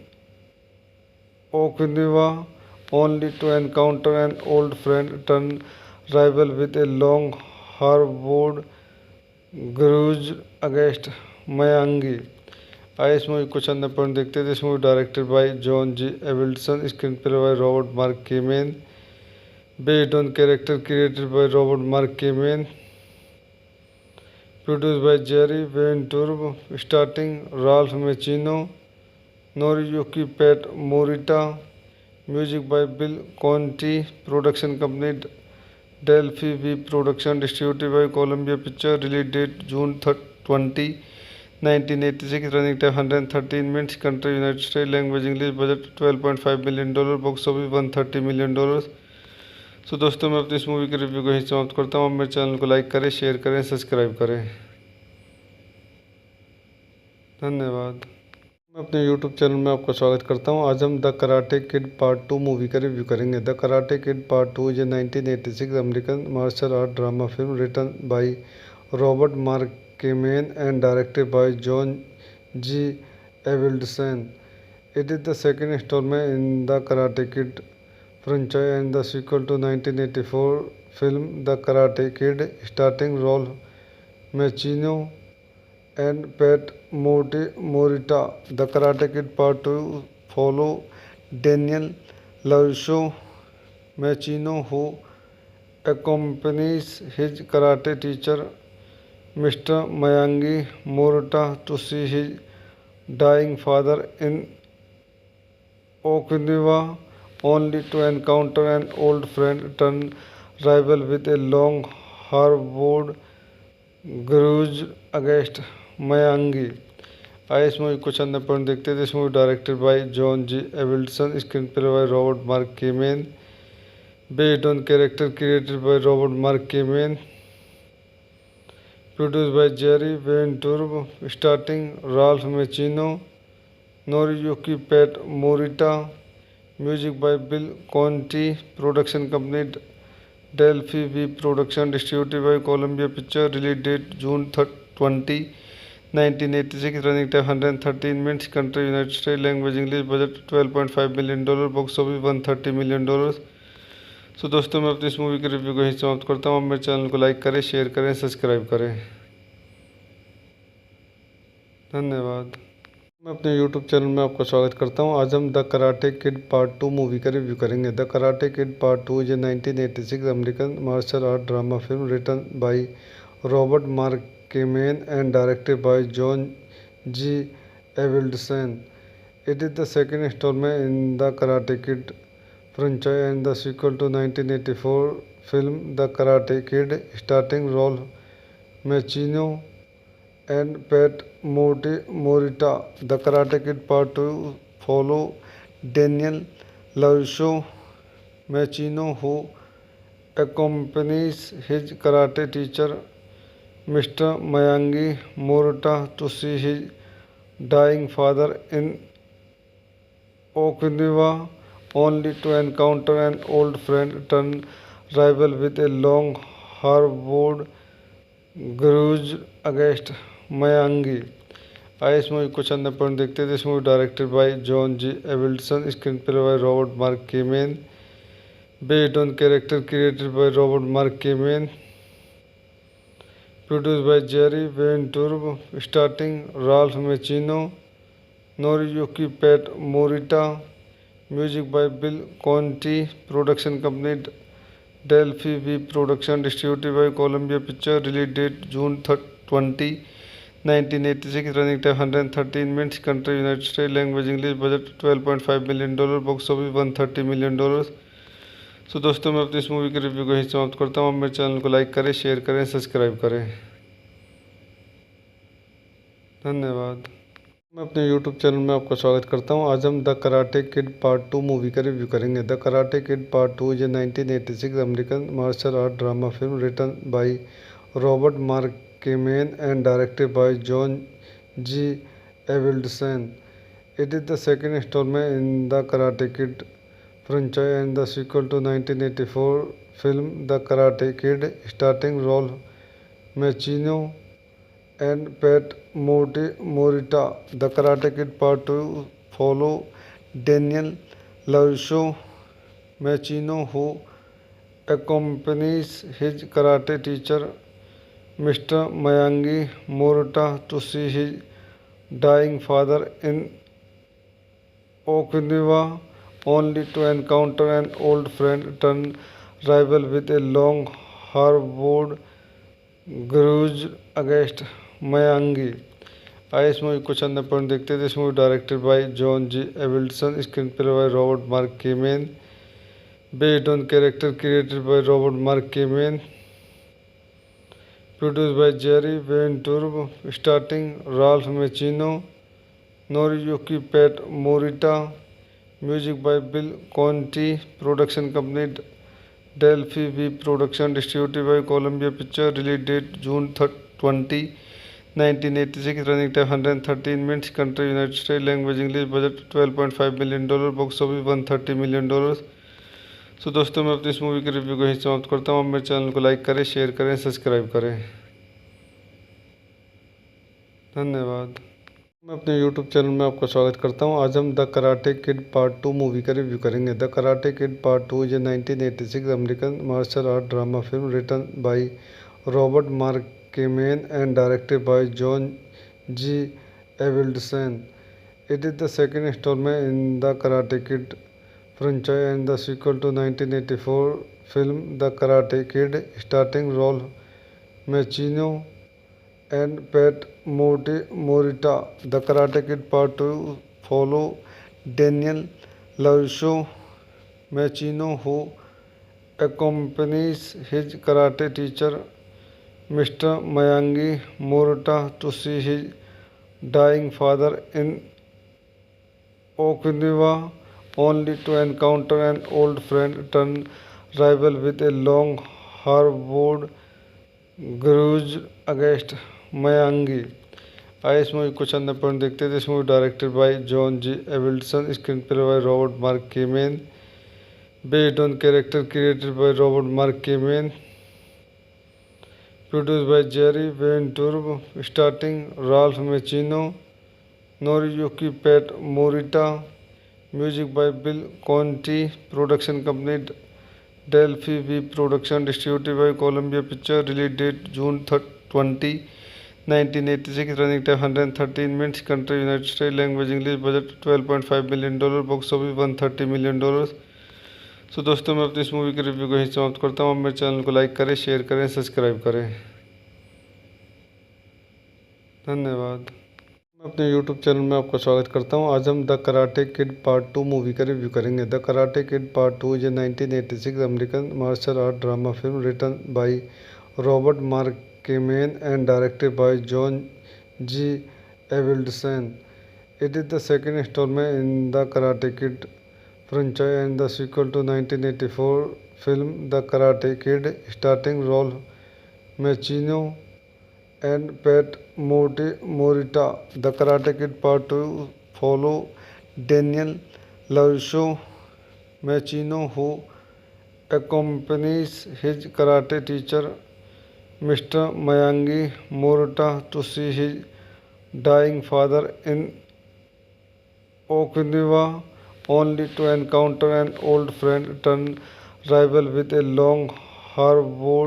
S1: Okinawa, only to encounter an old friend turned rival with a long harbored grudge against Miyagi। आइए इस movie को चंद point देखते हैं। This movie directed by John G Avildsen, screen play by Robert Mark Kamen, based on character created by Robert Mark Kamen, produced by Jerry Ventura, starring Ralph Macchio, Noriyuki Pat Morita, music by Bill Conti, production company Delphi V Production, distributed by Columbia Pictures, release date June 20, 1986, running time 113 minutes, country United States, language English, budget $12.5 million, box office $130 million। So दोस्तों, मैं अपनी इस movie के review को यहीं समाप्त करता हूँ। आप मेरे चैनल को लाइक करें, शेयर करें, सब्सक्राइब करें। धन्यवाद। मैं अपने YouTube चैनल में आपका स्वागत करता हूं। आज हम the karate kid part 2 movie का रिव्यू करेंगे। The karate kid part 2 is a 1986 American martial art drama film written by Robert Mark Kamen and directed by John G Avildsen. It is the second instalment in the karate kid franchise and the sequel to 1984 film The Karate Kid, starring Ralph Macchio and Pat Morita. The Karate Kid Part 2 follow Daniel LaRusso Macchio, who accompanies his karate teacher Mr. Miyagi Morita to see his dying father in Okinawa, only to encounter an old friend turned rival with a long harbored grudge against Miyagi। आइए इस movie को चंद point देखते हैं। This movie directed by John G Avildsen, screen play by Robert Mark Kamen, based on character created by Robert Mark Kamen, produced by Jerry Ventura, starring Ralph Macchio, Noriyuki Pat Morita, music by Bill Conti, production company Delphi V Production, distributed by Columbia Pictures, release date June 20, 1986, running time 113 minutes, country United States, language English, budget $12.5 million, box office $130 million। So दोस्तों, मैं अपनी इस movie के review को यहीं समाप्त करता हूँ। आप मेरे चैनल को लाइक करें, शेयर करें, सब्सक्राइब करें। धन्यवाद। मैं अपने YouTube चैनल में आपका स्वागत करता हूं। आज हम the karate kid part 2 movie का रिव्यू करेंगे। The karate kid part 2 is a 1986 American martial art drama film written by Robert Mark Kamen and directed by John G Avildsen. It is the second instalment in the karate kid franchise and the sequel to 1984 film The Karate Kid, starring Ralph Macchio and Pat Morita. The Karate Kid Part 2 follow Daniel LaRusso Macchio, who accompanies his karate teacher Mr. Miyagi Morita to see his dying father in Okinawa, only to encounter an old friend turned rival with a long harbored grudge against Miyagi। आइए इस movie को चंद point देखते थे। इस movie directed by John G Avildsen, screen play by Robert Mark Kamen, based on character created by Robert Mark Kamen, produced by Jerry Weintraub, starting Ralph मेचिनो, Noriyuki Pat Morita, music by Bill Conti, production company Delphi V production, distributed by Columbia picture, release date June 20, 1986, running time 113 minutes, country United States, language English, budget $12.5 million, box office $130 million। So दोस्तों, मैं अपनी इस movie के review को यहीं समाप्त करता हूँ। आप मेरे चैनल को लाइक करें, शेयर करें, सब्सक्राइब करें। धन्यवाद। मैं अपने YouTube चैनल में आपका स्वागत करता हूं। आज हम the karate kid part 2 movie का रिव्यू करेंगे। The karate kid part 2 is a 1986 American martial art drama film written by Robert Mark Kamen and directed by John G Avildsen. It is the second instalment in the karate kid franchise and the sequel to 1984 film The Karate Kid, starring Ralph Macchio and Pat Morita. The Karate Kid Part 2 follow Daniel LaRusso Macchio, who accompanies his karate teacher Mr. Miyagi Morita to see his dying father in Okinawa, only to encounter an old friend turned rival with a long harbored grudge against Miyagi। आइए इस movie को चंद point देखते थे। इस movie directed by John G Avildsen, screen play by Robert Mark Kamen, based on character created by Robert Mark Kamen, produced by Jerry Weintraub, starting Ralph मेचिनो, Noriyuki Pat Morita, music by Bill Conti, production company Delphi V production, distributed by Columbia picture, release date June 20, 1986, running time 113 minutes, country United States, language English, budget $12.5 million, box office $130 million। So दोस्तों, मैं अपनी इस movie के review को यहीं समाप्त करता हूँ। आप मेरे चैनल को लाइक करें, शेयर करें, सब्सक्राइब करें। धन्यवाद। मैं अपने YouTube चैनल में आपका स्वागत करता हूं। आज हम the karate kid part 2 movie का रिव्यू करेंगे। The karate kid part 2 is a 1986 American martial art drama film written by Robert Mark Kamen and directed by John G Avildsen. It is the second instalment in the karate kid franchise and the sequel to 1984 film The Karate Kid, starring Ralph Macchio and Pat Morita. The Karate Kid Part 2 follow Daniel LaRusso Macchio, who accompanies his karate teacher Mr. Miyagi Morita to see his dying father in Okinawa, only to encounter an old friend turned rival with a long harbored grudge against Miyagi। आइए इस movie को चंद point देखते थे। इस movie directed by John G Avildsen, screen play by Robert Mark Kamen, based on character created by Robert Mark Kamen, Produced by Jerry Weintraub, starring Ralph Macchio, Noriyuki Pat Morita, music by Bill Conti, production company Delphi V Production, distributed by Columbia Pictures, release date June 20, 1986, running time 113 minutes, country United States, language English, budget $12.5 million, box office $130 million। So दोस्तों मैं अपनी इस movie के review को यहीं समाप्त करता हूँ। मेरे चैनल को लाइक करें, शेयर करें, सब्सक्राइब करें। धन्यवाद। मैं अपने यूट्यूब चैनल में आपका स्वागत करता हूं। आज हम the karate kid part 2 movie का रिव्यू करेंगे। The karate kid part 2 is a 1986 American martial art drama film written by Robert Mark Kamen and directed by John G Avildsen. It is the second instalment in the karate kid franchise and the sequel to 1984 film The Karate Kid, starring Ralph Macchio and Pat Morita. The Karate Kid Part 2 follow Daniel LaRusso Macchio, who accompanies his karate teacher Mr. Miyagi Morita to see his dying father in Okinawa, only to encounter an old friend turned rival with a long harbored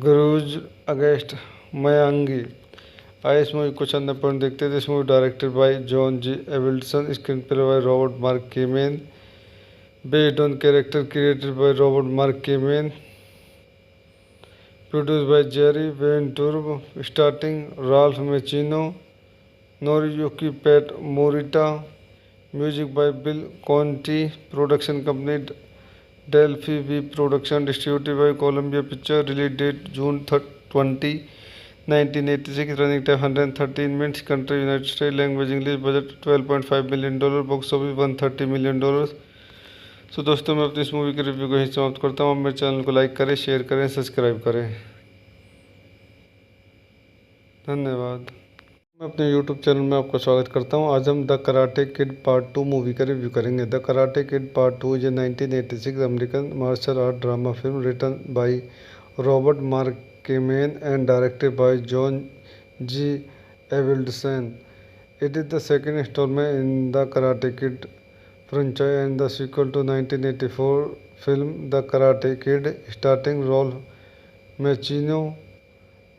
S1: grudge against Miyagi। आइए इस movie को चंद point देखते हैं। This movie directed by John G Avildsen, screen play by Robert Mark Kamen, based on character created by Robert Mark Kamen, produced by Jerry Weintraub, starting Ralph मेचिनो, Noriyuki Pat Morita, music by Bill Conti, production company Delphi V production, distributed by Columbia picture, release date June 20, 1986, running time 113 minutes, country United States, language English, budget $12.5 million, box office $130 million। So दोस्तों मैं अपनी इस movie के review को यहीं समाप्त करता हूँ। मेरे चैनल को लाइक करें, शेयर करें, सब्सक्राइब करें। धन्यवाद। मैं अपने यूट्यूब चैनल में आपका स्वागत करता हूं। आज हम the karate kid part 2 movie का रिव्यू करेंगे। The karate kid part 2 is a 1986 American martial art drama film written by Robert Mark Kamen and directed by John G Avildsen. It is the second instalment in the karate kid franchise and the sequel to 1984 film The Karate Kid, starring Ralph Macchio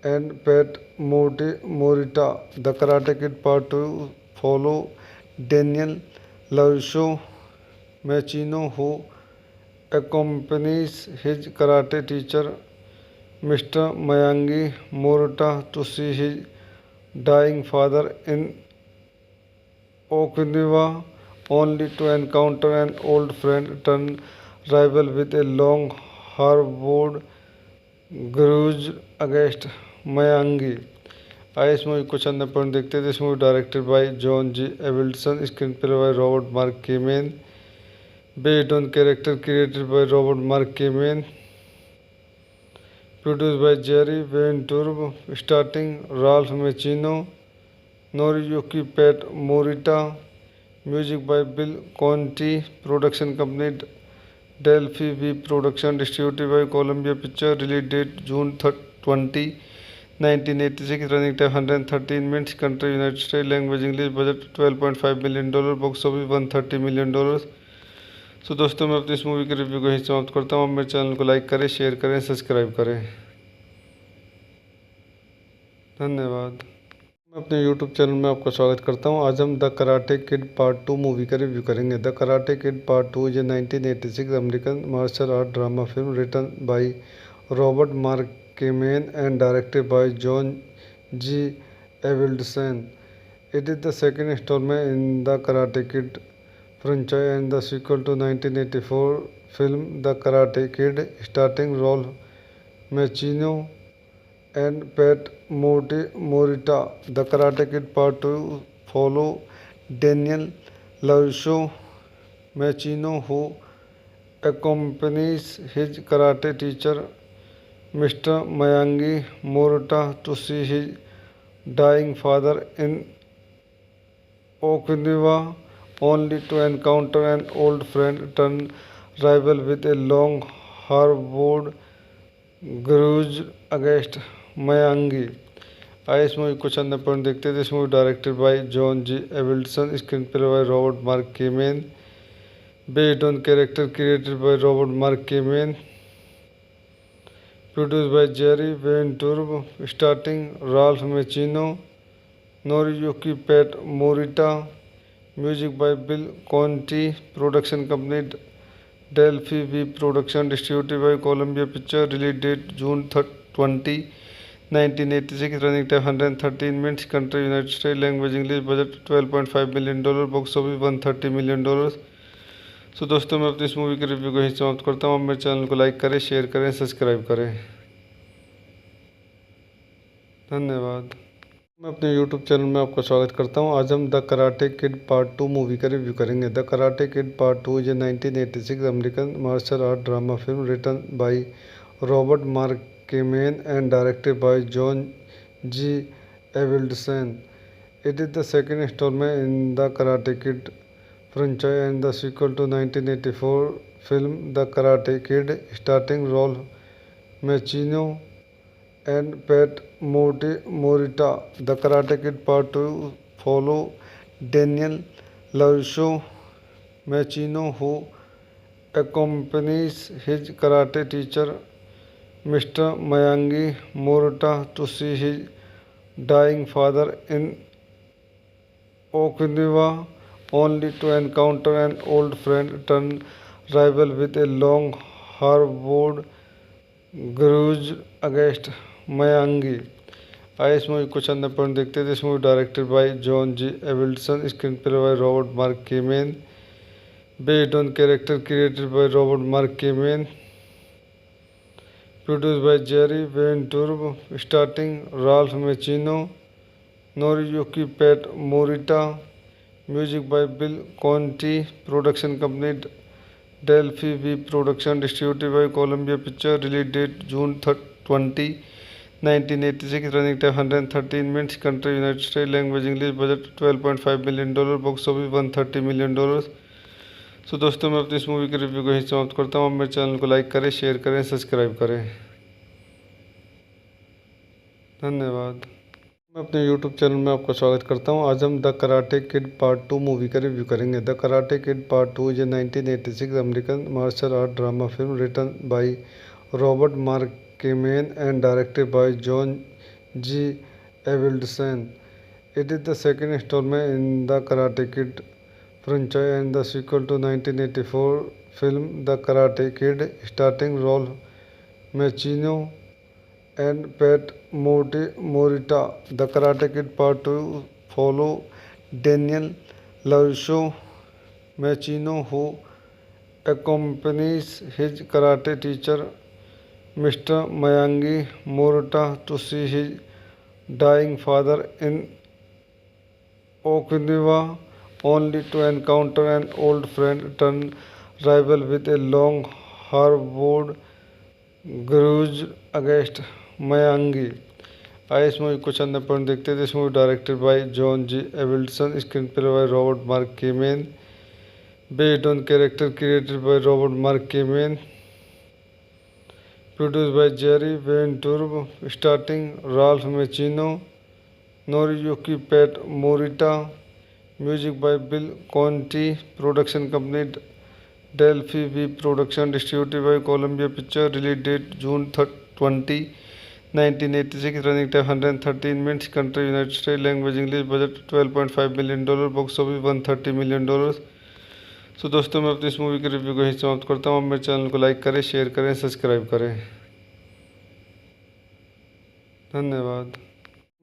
S1: and Pat Morita. The Karate Kid Part 2 follow Daniel LaRusso Macchio, who accompanies his karate teacher Mr. Miyagi Morita to see his dying father in Okinawa, only to encounter an old friend turned rival with a long harbored grudge against Miyagi। आइए इस movie को चंद point देखते हैं। This movie directed by John G Avildsen, screen play by Robert Mark Kamen, based on character created by Robert Mark Kamen, produced by Jerry Weintraub, starting Ralph मेचिनो, Noriyuki Pat Morita, music by Bill Conti, production company Delphi V production, distributed by Columbia picture, release date June 20, 1986, running time 113 minutes, country United States, language English, budget $12.5 million, box office $130 million। So दोस्तों मैं अपनी इस movie के review को यहीं समाप्त करता हूँ। मेरे चैनल को लाइक करें, शेयर करें, सब्सक्राइब करें। धन्यवाद। मैं अपने यूट्यूब चैनल में आपका स्वागत करता हूं। आज हम the karate kid part 2 movie का रिव्यू करेंगे। The karate kid part 2 is a 1986 American martial art drama film written by Robert Mark Kamen and directed by John G Avildsen. It is the second instalment in the karate kid franchise and the sequel to 1984 film The Karate Kid, starring Ralph Macchio and Pat Morita. The Karate Kid Part 2 follow Daniel LaRusso Macchio, who accompanies his karate teacher Mr. Miyagi Morita to see his dying father in Okinawa, only to encounter an old friend turned rival with a long harbored grudge against Miyagi. आइए इस movie को चंद point देखते हैं। This movie directed by John G Avildsen, screen play by Robert Mark Kamen, based on character created by Robert Mark Kamen, produced by Jerry Weintraub, starring Ralph Macchio, Noriyuki Pat Morita, music by Bill Conti, production company Delphi V Production, distributed by Columbia Pictures, release date June 20, 1986, running time 113 minutes, country United States, language English, budget $12.5 million, box office $130 million। So दोस्तों मैं अपनी इस movie के review को यहीं समाप्त करता हूँ। आप मेरे चैनल को लाइक करें, शेयर करें, सब्सक्राइब करें। धन्यवाद। मैं अपने यूट्यूब चैनल में आपका स्वागत करता हूँ। आज हम the karate kid part 2 movie का रिव्यू करेंगे। The karate kid part 2 is a 1986 American martial art drama film written by Robert Mark Kamen and directed by John G Avildsen. It is the second instalment in the karate kid franchise and the sequel to 1984 film The Karate Kid, starring Ralph Macchio and Pat Morita. The Karate Kid Part 2 follow Daniel LaRusso Macchio, who accompanies his karate teacher Mr. Miyagi Morita to see his dying father in Okinawa, only to encounter an old friend turned rival with a long harbored grudge against Myangi। आइए इस movie को चंद point देखते हैं। This movie directed by John G Avildsen, screen play by Robert Mark Kamen, based on character created by Robert Mark Kamen, produced by Jerry Weintraub, starring Ralph Macchio, Noriyuki Pat Morita, music by Bill Conti, production company Delphi V Production, distributed by Columbia Pictures, release date June 20, 1986, running time 113 minutes, country United States, language English, budget $12.5 million, box office $130 million। So दोस्तों मैं अपनी इस movie के review को यहीं समाप्त करता हूँ। आप मेरे चैनल को लाइक करें, शेयर करें, सब्सक्राइब करें। धन्यवाद। मैं अपने यूट्यूब चैनल में आपका स्वागत करता हूँ। आज हम the karate kid part 2 movie का रिव्यू करेंगे। The karate kid part 2 is a 1986 American martial art drama film written by Robert Mark Kamen and directed by John G Avildsen. It is the second instalment in the karate kid franchise and the sequel to 1984 film The Karate Kid, starring Ralph Macchio and Pat Morita. The Karate Kid Part 2 follow Daniel LaRusso Macchio, who accompanies his karate teacher Mr. Miyagi Morita to see his dying father in Okinawa, only to encounter an old friend turned rival with a long harbored grudge against Myangi। आइए इस movie को चंद point देखते हैं। This movie directed by John G Avildsen, screen play by Robert Mark Kamen, based on character created by Robert Mark Kamen, produced by Jerry Weintraub, starring Ralph Macchio, Noriyuki Pat Morita, music by Bill Conti, production company Delphi V Production, distributed by Columbia Pictures, release date June 20, 1986, running time 113 minutes, country United States, language English, budget $12.5 million, box office $130 million। So दोस्तों मैं अपनी इस movie के review को यहीं समाप्त करता हूँ। आप मेरे चैनल को लाइक करें, शेयर करें, सब्सक्राइब करें। धन्यवाद।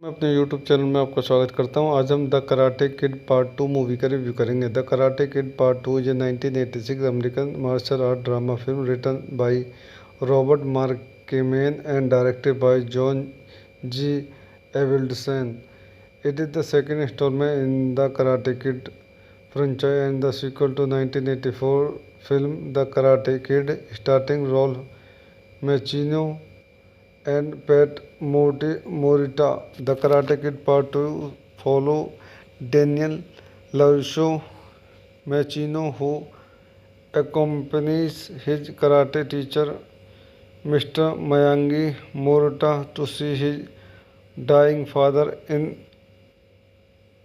S1: मैं अपने यूट्यूब चैनल में आपका स्वागत करता हूँ। आज हम the karate kid part 2 movie का रिव्यू करेंगे। The karate kid part 2 is a 1986 American martial art drama film written by Robert Mark Kamen and directed by John G Avildsen. It is the second instalment in the karate kid franchise and the sequel to 1984 film The Karate Kid, starring Ralph Macchio and Pat Morita. The Karate Kid Part 2 follow Daniel LaRusso Macchio, who accompanies his karate teacher Mr. Miyagi Murata to see his dying father in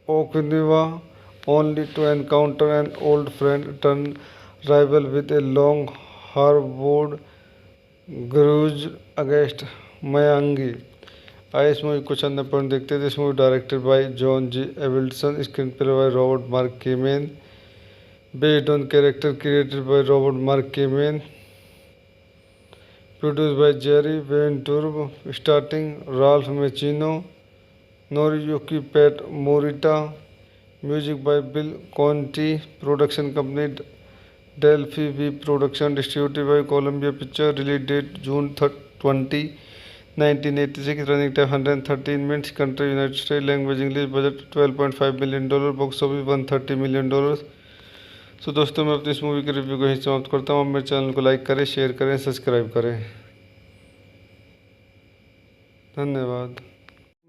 S1: Okinawa, only to encounter an old friend turned rival with a long harbored grudge against Miyagi. आइए इस movie को चंद point देखते थे। इस movie directed by John G Avildsen, screen play by Robert Mark Kamen, based on character created by Robert Mark Kamen, produced by Jerry Weintraub, starting Ralph मेचिनो, Noriyuki Pat Morita, music by Bill Conti, production company Delphi V production, distributed by Columbia picture, release date June 20, 1986, running time 113 minutes, country United state, language English, budget $12.5 million, box office $130 million. So दोस्तों, मैं अपनी इस movie के review को यहीं समाप्त करता हूँ। मेरे चैनल को लाइक करें, शेयर करें, सब्सक्राइब करें। धन्यवाद।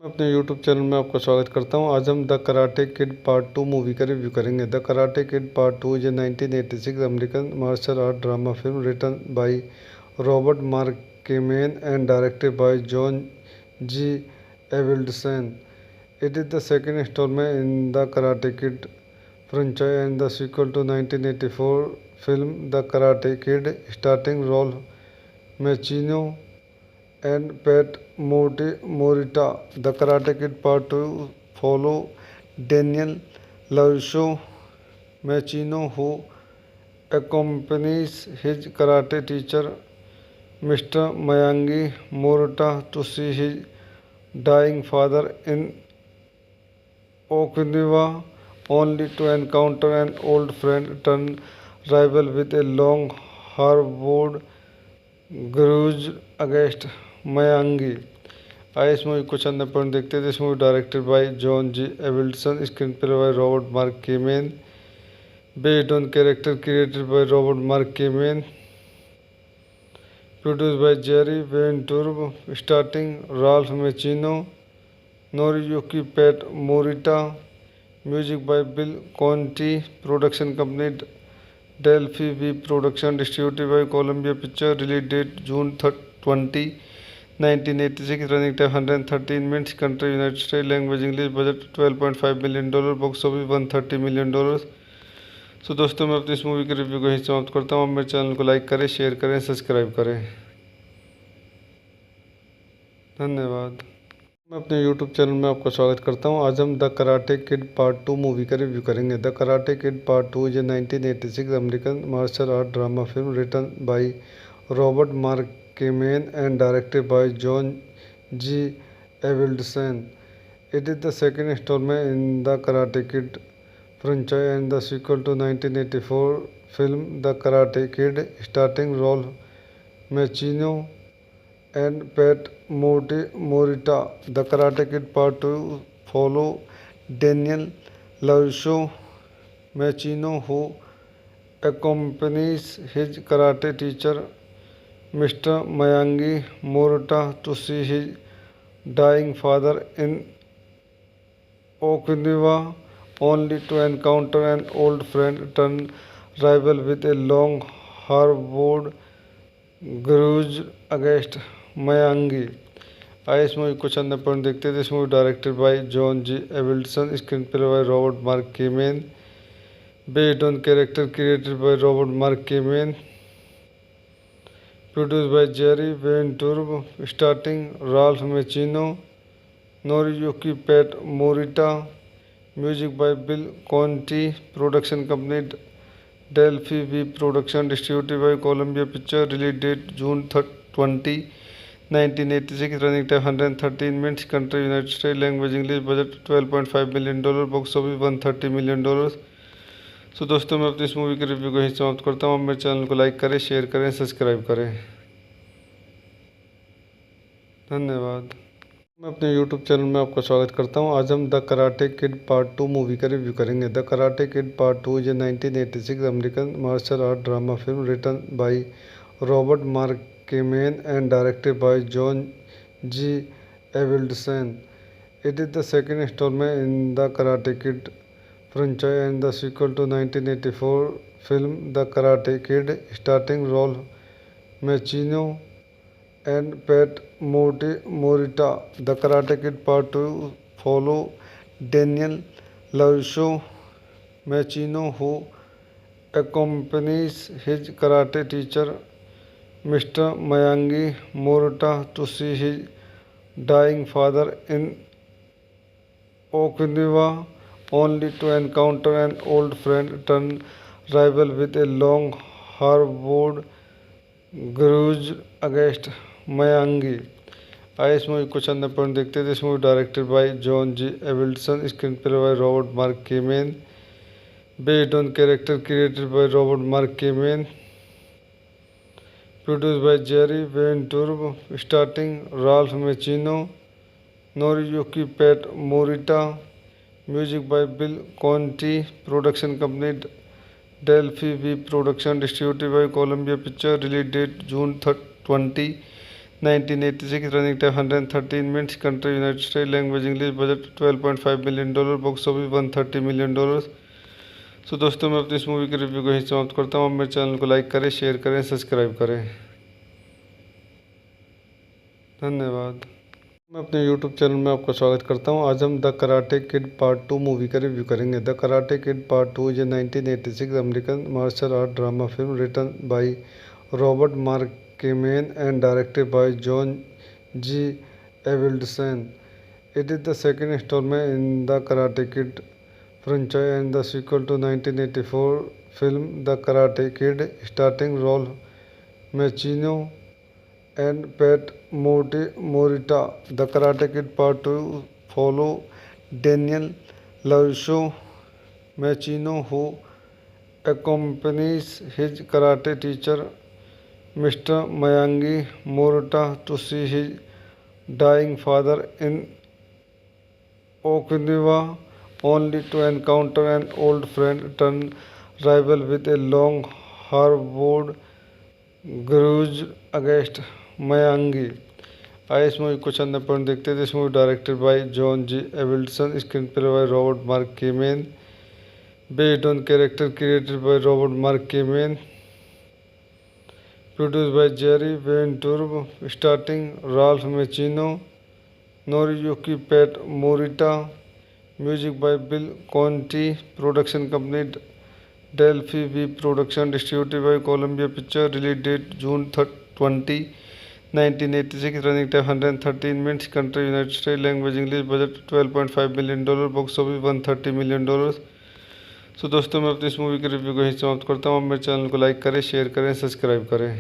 S1: मैं अपने यूट्यूब चैनल में आपका स्वागत करता हूं। आज हम the karate kid part 2 movie का रिव्यू करेंगे। The karate kid part 2 is a 1986 American martial art drama film written by Robert Mark Kamen and directed by John G Avildsen. It is the second instalment in the karate kid franchise and the sequel to 1984 film The Karate Kid, starring Ralph Macchio and Pat Morita. The Karate Kid Part 2 follow Daniel LaRusso Macchio, who accompanies his karate teacher Mr. Miyagi Murata to see his dying father in Okinawa, only to encounter an old friend turned rival with a long harbored grudge against Miyagi। आइए इस movie को चंद point देखते थे। इस movie directed by John G Avildsen, screen play by Robert Mark Kamen, based on character created by Robert Mark Kamen, produced by Jerry Weintraub, starting Ralph मेचिनो, Noriyuki Pat Morita, music by Bill Conti, production company Delphi V production, distributed by Columbia picture, release date June 20, 1986, running time 113 minutes, country United state, language English, budget $12.5 million, box office $130 million. So दोस्तों, मैं अपनी इस movie के review को यहीं समाप्त करता हूँ। मेरे चैनल को लाइक करें, शेयर करें, सब्सक्राइब करें। धन्यवाद। मैं अपने यूट्यूब चैनल में आपका स्वागत करता हूं। आज हम the karate kid part 2 movie का रिव्यू करेंगे। The karate kid part 2 is a 1986 American martial art drama film written by Robert Mark Kamen and directed by John G Avildsen. It is the second instalment in the karate kid franchise and the sequel to 1984 film The Karate Kid, starring Ralph Macchio and Pat Morita. The Karate Kid Part 2 follow Daniel LaRusso Macchio, who accompanies his karate teacher Mr. Miyagi Murata to see his dying father in Okinawa, only to encounter an old friend turned rival with a long harbored grudge against Miyagi। आइए इस movie को चंद point देखते थे। इस movie directed by John G Avildsen, screen play by Robert Mark Kamen, based on character created by Robert Mark Kamen, and Pat Morita. The Karate Kid Part 2 follow Daniel LaRusso Macchio, who accompanies his karate teacher Mr. Miyagi Murata to see his dying father in Okinawa, only to encounter an old friend turned rival with a long harbored grudge against Miyagi। आइए इस movie को चंद point देखते थे। इस movie directed by John G Avildsen, screen play by Robert Mark Kamen, based on character created by Robert Mark Kamen, produced by Jerry Weintraub, starting Ralph मेचिनो, Noriyuki Pat Morita, music by Bill Conti, production company Delphi V production, distributed by Columbia picture, release date June 20, 1986, running time 113 minutes, country United state, language English, budget $12.5 million, box office $130 million. So दोस्तों, मैं अपनी इस movie के review को यहीं समाप्त करता हूँ। मेरे चैनल को लाइक करें, शेयर करें, सब्सक्राइब करें। धन्यवाद। मैं अपने यूट्यूब चैनल में आपका स्वागत करता हूं। आज हम the karate kid part 2 movie का रिव्यू करेंगे। The karate kid part 2 is a 1986 American martial art drama film written by Robert Mark Kamen and directed by John G Avildsen. It is the second instalment in the karate kid franchise and the sequel to 1984 film The Karate Kid, starring Ralph Macchio and Pat Morita. The Karate Kid Part 2 follow Daniel LaRusso Machino, who accompanies his karate teacher Mr. Miyagi Morita to see his dying father in Okinawa, only to encounter an old friend turned rival with a long harbored grudge against Miyagi. आइए इस movie को चंद point देखते हैं। This movie directed by John G Avildsen, screen play by Robert Mark Kamen, based on character created by Robert Mark Kamen, produced by Jerry Weintraub, starting Ralph मेचिनो, Noriyuki Pat Morita, music by Bill Conti, production company Delphi V production, distributed by Columbia picture, release date June 20, 1986, running time 113 minutes, country United state, language English, budget $12.5 million, box office $130 million. So दोस्तों मैं अपनी इस movie के review को यहीं समाप्त करता हूँ। आप मेरे चैनल को लाइक करें, शेयर करें, सब्सक्राइब करें। धन्यवाद। मैं अपने YouTube चैनल में आपका स्वागत करता हूं। आज हम the karate kid part 2 movie का रिव्यू करेंगे। The karate kid part 2 is a 1986 American martial art drama film written by Robert Mark Kamen and directed by John G Avildsen. It is the second instalment in the karate kid franchise and the sequel to 1984 film The Karate Kid, starring Ralph Macchio and Pat Morita. The Karate Kid Part 2 follow Daniel LaRusso Machino, who accompanies his karate teacher Mr. Miyagi Morita to see his dying father in Okinawa, only to encounter an old friend turned rival with a long harbored grudge against Miyagi। आइए इस movie को चंद point देखते हैं। This movie directed by John G Avildsen, screen play by Robert Mark Kamen, based on character created by Robert Mark Kamen, produced by Jerry Weintraub, starting Ralph मेचिनो, Noriyuki Pat Morita, music by Bill Conti, production company Delphi V production, distributed by Columbia picture, release date June 20, 1986, running time 113 minutes, country United state, language English, budget $12.5 million, box office $130 million. So दोस्तों मैं अपनी इस movie के review को यहीं समाप्त करता हूँ। आप मेरे चैनल को लाइक करें, शेयर करें, सब्सक्राइब करें।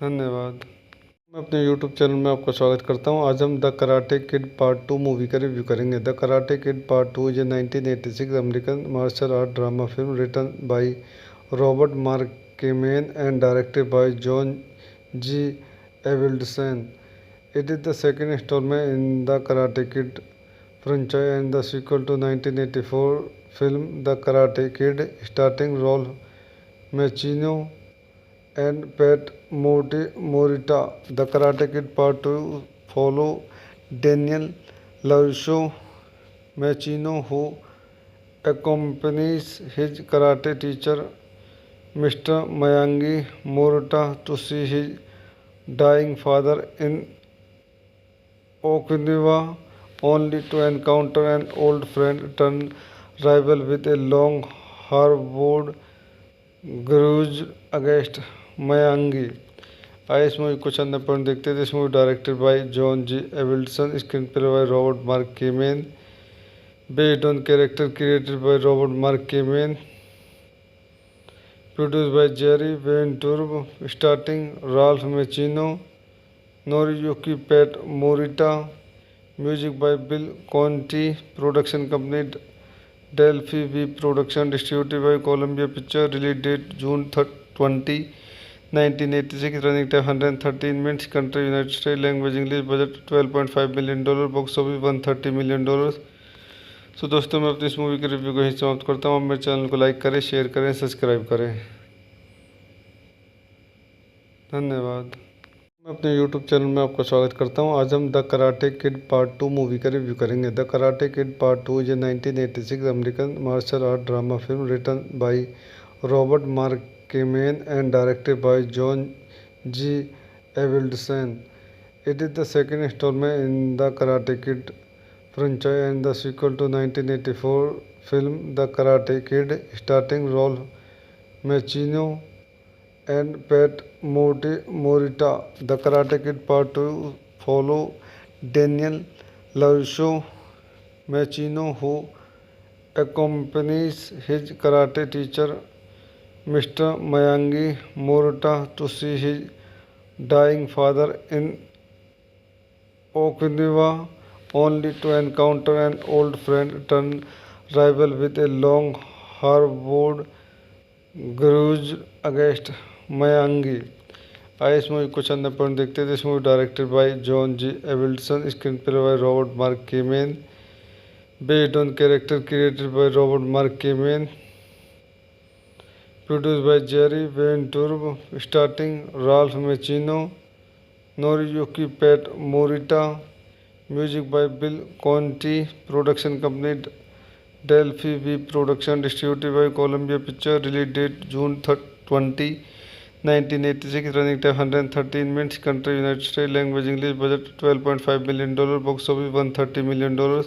S1: धन्यवाद। मैं अपने YouTube चैनल में आपका स्वागत करता हूं। आज हम the karate kid part 2 movie का रिव्यू करेंगे। The karate kid part 2 is a 1986 American martial art drama film written by Robert Mark Kamen and directed by John G Avildsen. It is the second instalment in the karate kid franchise and the sequel to 1984 film The Karate Kid, starring Ralph Macchio and Pat Morita. The Karate Kid Part 2 follow Daniel LaRusso Machino, who accompanies his karate teacher Mr. Miyagi Morita to see his dying father in Okinawa, only to encounter an old friend turned rival with a long harbored grudge against Miyagi। आइए इस movie को चंद point देखते हैं। This movie directed by John G Avildsen, screen play by Robert Mark Kamen, based on character created by Robert Mark Kamen, produced by Jerry Weintraub, starting Ralph मेचिनो, Noriyuki Pat Morita, music by Bill Conti, production company Delphi V production, distributed by Columbia picture, release date June 20, 1986, running time 113 minutes, country United state, language English, budget $12.5 million, box office $130 million. So दोस्तों मैं अपनी इस movie के review को यहीं समाप्त करता हूँ। आप मेरे चैनल को लाइक करें, शेयर करें, सब्सक्राइब करें। धन्यवाद। मैं अपने YouTube चैनल में आपका स्वागत करता हूं। आज हम the karate kid part 2 movie का रिव्यू करेंगे। The karate kid part 2 is a 1986 American martial art drama film written by Robert Mark Kamen and directed by John G. Avildsen. It is the second installment in the Karate Kid franchise and the sequel to 1984 film The Karate Kid, starring Ralph Macchio and Pat Morita. The Karate Kid Part 2 follow Daniel LaRusso Macchio, who accompanies his karate teacher Mr. Miyagi Morita to see his dying father in Okinawa, only to encounter an old friend turned rival with a long harbored grudge against Miyagi. आइए इस movie को चंद point देखते थे। इस movie directed by John G Avildsen, screen play by Robert Mark Kamen, based on character created by Robert Mark Kamen, produced by Jerry Weintraub, starring Ralph Macchio, Noriyuki Pat Morita, music by Bill Conti, production company Delphi V Production, distributed by Columbia Pictures, release date June 20, 1986, running time 113 minutes, country United States, language English, budget $12.5 million, box office $130 million।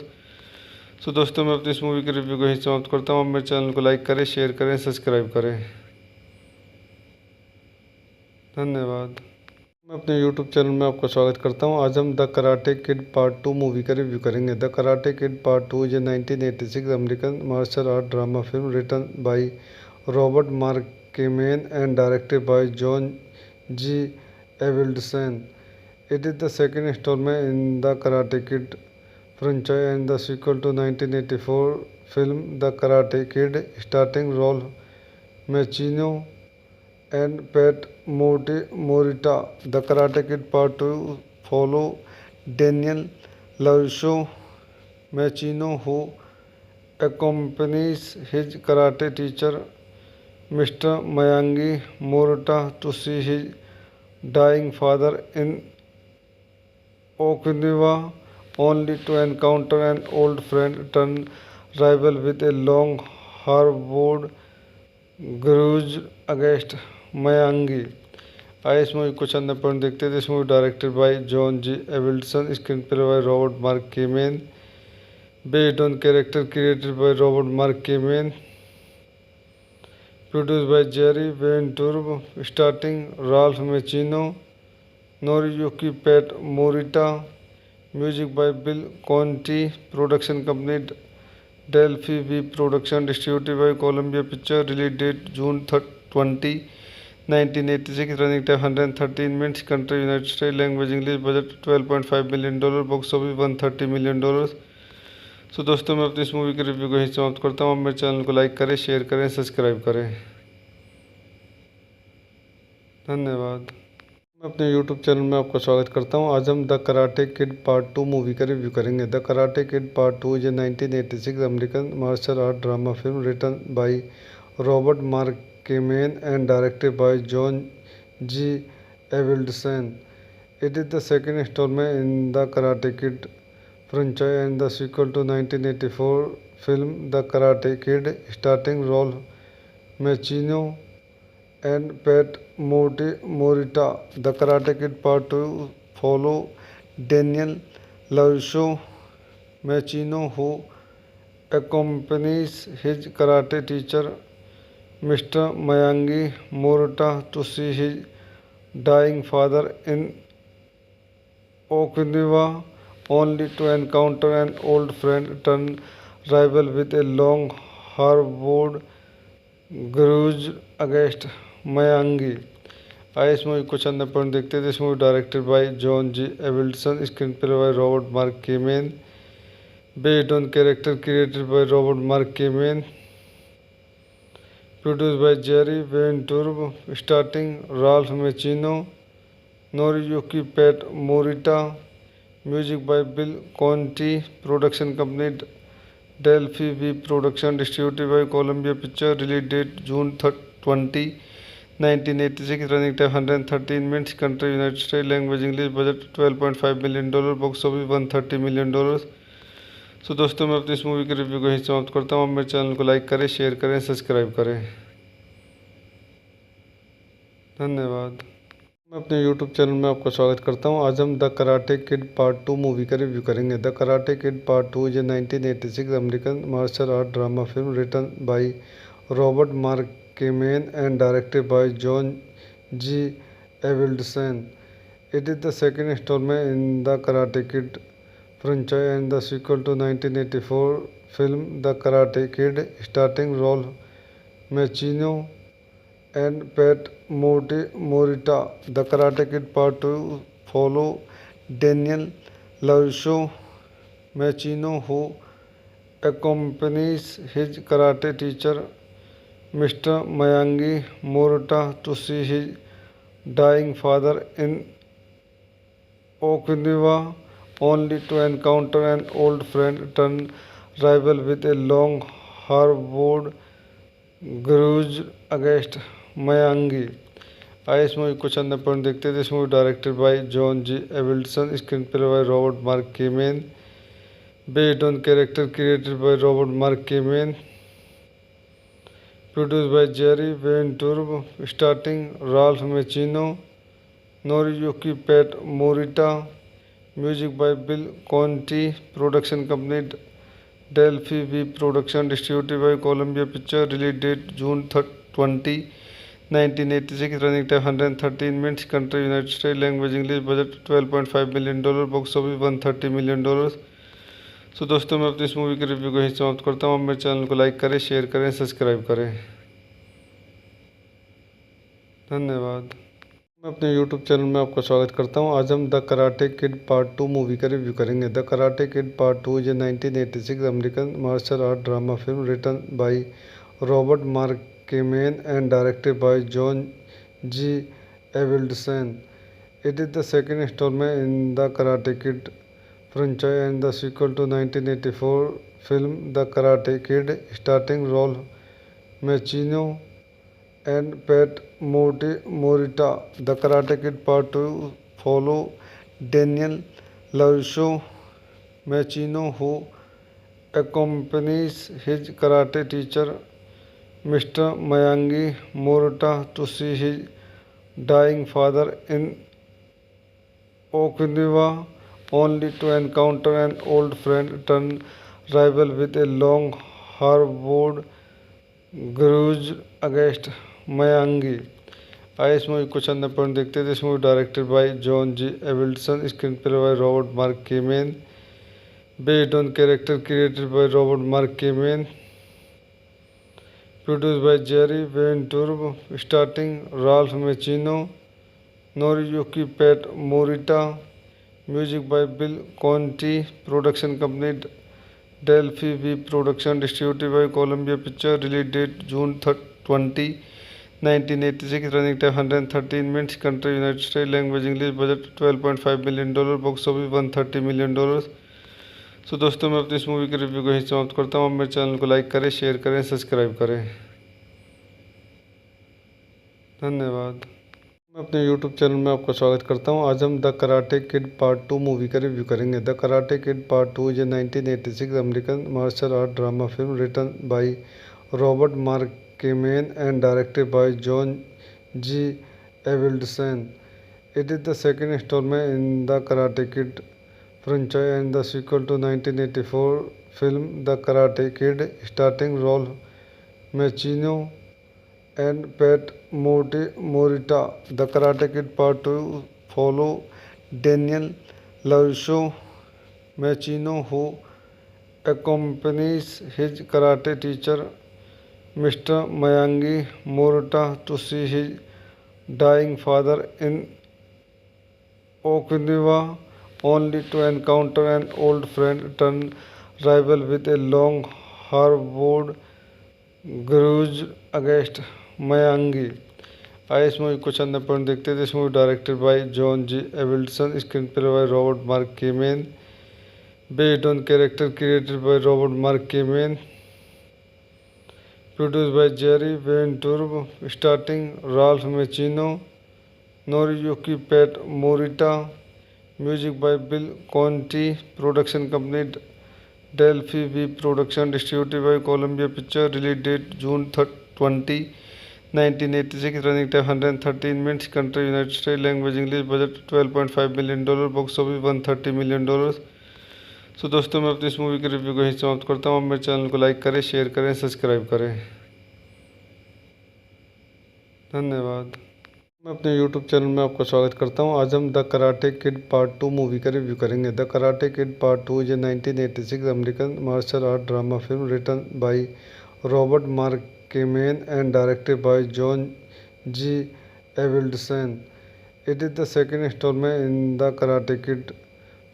S1: तो दोस्तों मैं अपनी इस movie के review को यहीं समाप्त करता हूँ। आप मेरे चैनल को लाइक करें, शेयर करें, सब्सक्राइब करें। धन्यवाद। मैं अपने यूट्यूब चैनल में आपका स्वागत करता हूँ। आज हम the karate kid part 2 movie का रिव्यू करेंगे। The karate kid part 2 is a 1986 American martial art drama film written by Robert Mark Kamen and directed by John G Avildsen. It is the second instalment in the karate kid franchise and the sequel to 1984 film The Karate Kid, starring Ralph Macchio and Pat Morita. The Karate Kid Part 2 follow Daniel LaRusso Macchio, who accompanies his karate teacher Mr. Miyagi Morita to see his dying father in Okinawa, only to encounter an old friend turned rival with a long harbored grudge against Miyagi। आइए इस movie को चंद point देखते थे। इस movie directed by John G Avildsen, screen play by Robert Mark Kamen, based on character created by Robert Mark Kamen, produced by Jerry Weintraub, starring Ralph Macchio, Noriyuki Pat Morita, music by Bill Conti, production company Delphi V Production, distributed by Columbia Pictures, release date June 20, 1986, running time 113 minutes, country United States, language English, budget $12.5 million, box office $130 million। तो दोस्तों मैं अपनी इस movie के review को यहीं समाप्त करता हूँ। आप मेरे चैनल को लाइक करें, शेयर करें, सब्सक्राइब करें। धन्यवाद। मैं अपने YouTube चैनल में आपका स्वागत करता हूँ। आज हम the karate kid part 2 movie का रिव्यू करेंगे। The karate kid part 2 is a 1986 American martial art drama film written by Robert Mark Kamen and directed by John G Avildsen. It is the second instalment in the karate kid franchise and the sequel to 1984 film The Karate Kid, starring Ralph Macchio and Pat Morita. The Karate Kid Part 2 follow Daniel LaRusso Macchio, who accompanies his karate teacher Mr. Miyagi Morita to see his dying father in Okinawa, only to encounter an old friend turned rival with a long harbored grudge against Miyagi। आइए इस movie को चंद point देखते थे। इस movie directed by John G Avildsen, screen play by Robert Mark Kamen, based on character created by Robert Mark Kamen, produced by Jerry Weintraub, starring Ralph Macchio, Noriyuki Pat Morita, music by Bill Conti, production company Delphi V Production, distributed by Columbia Pictures, release date June 20, 1986, running time 113 minutes, country United States, language English, budget $12.5 million, box office $130 million। तो दोस्तों मैं अपनी इस movie के review को यहीं समाप्त करता हूँ। आप मेरे चैनल को लाइक करें, शेयर करें, सब्सक्राइब करें। धन्यवाद। मैं अपने YouTube चैनल में आपका स्वागत करता हूं। आज हम the karate kid part 2 movie का रिव्यू करेंगे। The karate kid part 2 is a 1986 American martial art drama film written by Robert Mark Kamen and directed by John G. Avildsen. It is the second installment in the Karate Kid franchise and the sequel to 1984 film The Karate Kid, starring Ralph Macchio and Pat Morita. The Karate Kid Part 2 follow Daniel LaRusso Macchio, who accompanies his karate teacher Mr. Miyagi Morita to see his dying father in Okinawa, only to encounter an old friend turned rival with a long harbored grudge against Miyagi. आइए इस movie को चंद point देखते हैं। This movie directed by John G Avildsen, screen play by Robert Mark Kamen, based on character created by Robert Mark Kamen, produced by Jerry Weintraub, starting Ralph मेचिनो, Noriyuki Pat Morita, music by Bill Conti, production company Delphi V production, distributed by Columbia picture, release date June 20, 1986, running time 113 minutes, country United state, language English, budget $12.5 million, box office $130 million. So दोस्तों, मैं अपनी इस movie के review को यहीं समाप्त करता हूँ। मेरे चैनल को लाइक करें, शेयर करें, सब्सक्राइब करें। धन्यवाद। मैं अपने YouTube चैनल में आपका स्वागत करता हूं। आज हम the karate kid part 2 movie का रिव्यू करेंगे। The karate kid part 2 is a 1986 American martial art drama film written by Robert Mark Kamen and directed by John G. Avildsen. It is the second installment in the Karate Kid franchise and the sequel to 1984 film The Karate Kid, starring Ralph Macchio and Pat Morita. The Karate Kid Part 2 follow Daniel LaRusso Macchio, who accompanies his karate teacher Mr. Miyagi Morita to see his dying father in Okinawa, only to encounter an old friend turned rival with a long harbored grudge against Miyagi. आइए इस movie को चंद point देखते हैं। This movie directed by John G Avildsen, screen play by Robert Mark Kamen, based on character created by Robert Mark Kamen, produced by Jerry Weintraub, starting Ralph मेचिनो, Noriyuki Pat Morita, music by Bill Conti, production company Delphi V production, distributed by Columbia picture, release date June 20, 1986, running time 113 minutes, country United state, language English, budget $12.5 million, box office $130 million. So दोस्तों, मैं अपनी इस movie के review को यहीं समाप्त करता हूँ। मेरे चैनल को लाइक करें, शेयर करें, सब्सक्राइब करें। धन्यवाद। मैं अपने YouTube चैनल में आपका स्वागत करता हूं। आज हम the karate kid part 2 movie का रिव्यू करेंगे। The karate kid part 2 is a 1986 American martial art drama film written by Robert Mark Kamen and directed by John G. Avildsen. It is the second installment in the Karate Kid franchise and the sequel to 1984 film The Karate Kid, starring Ralph Macchio and Pat Morita. The Karate Kid Part 2 follow Daniel LaRusso Macchio, who accompanies his karate teacher Mr. Miyagi Morita to see his dying father in Okinawa, only to encounter an old friend turned rival with a long harbored grudge against Miyagi. आइए इस movie को चंद point देखते हैं। This movie directed by John G Avildsen, screen play by Robert Mark Kamen, based on character created by Robert Mark Kamen, produced by Jerry Weintraub, starting Ralph मेचिनो, Noriyuki Pat Morita, music by Bill Conti, production company Delphi V production, distributed by Columbia picture, release date June 20, 1986, running time 113 minutes, country United States, language English, budget $12.5 million, box office $130 million। So दोस्तों मैं अपनी इस movie के review को यहीं समाप्त करता हूँ। आप मेरे चैनल को लाइक करें, शेयर करें, सब्सक्राइब करें। धन्यवाद। मैं अपने YouTube चैनल में आपका स्वागत करता हूं। आज हम the karate kid part 2 movie का रिव्यू करेंगे। The karate kid part 2 is a 1986 American martial art drama film written by Robert Mark Kamen and directed by John G Avildsen. It is the second instalment in the karate kid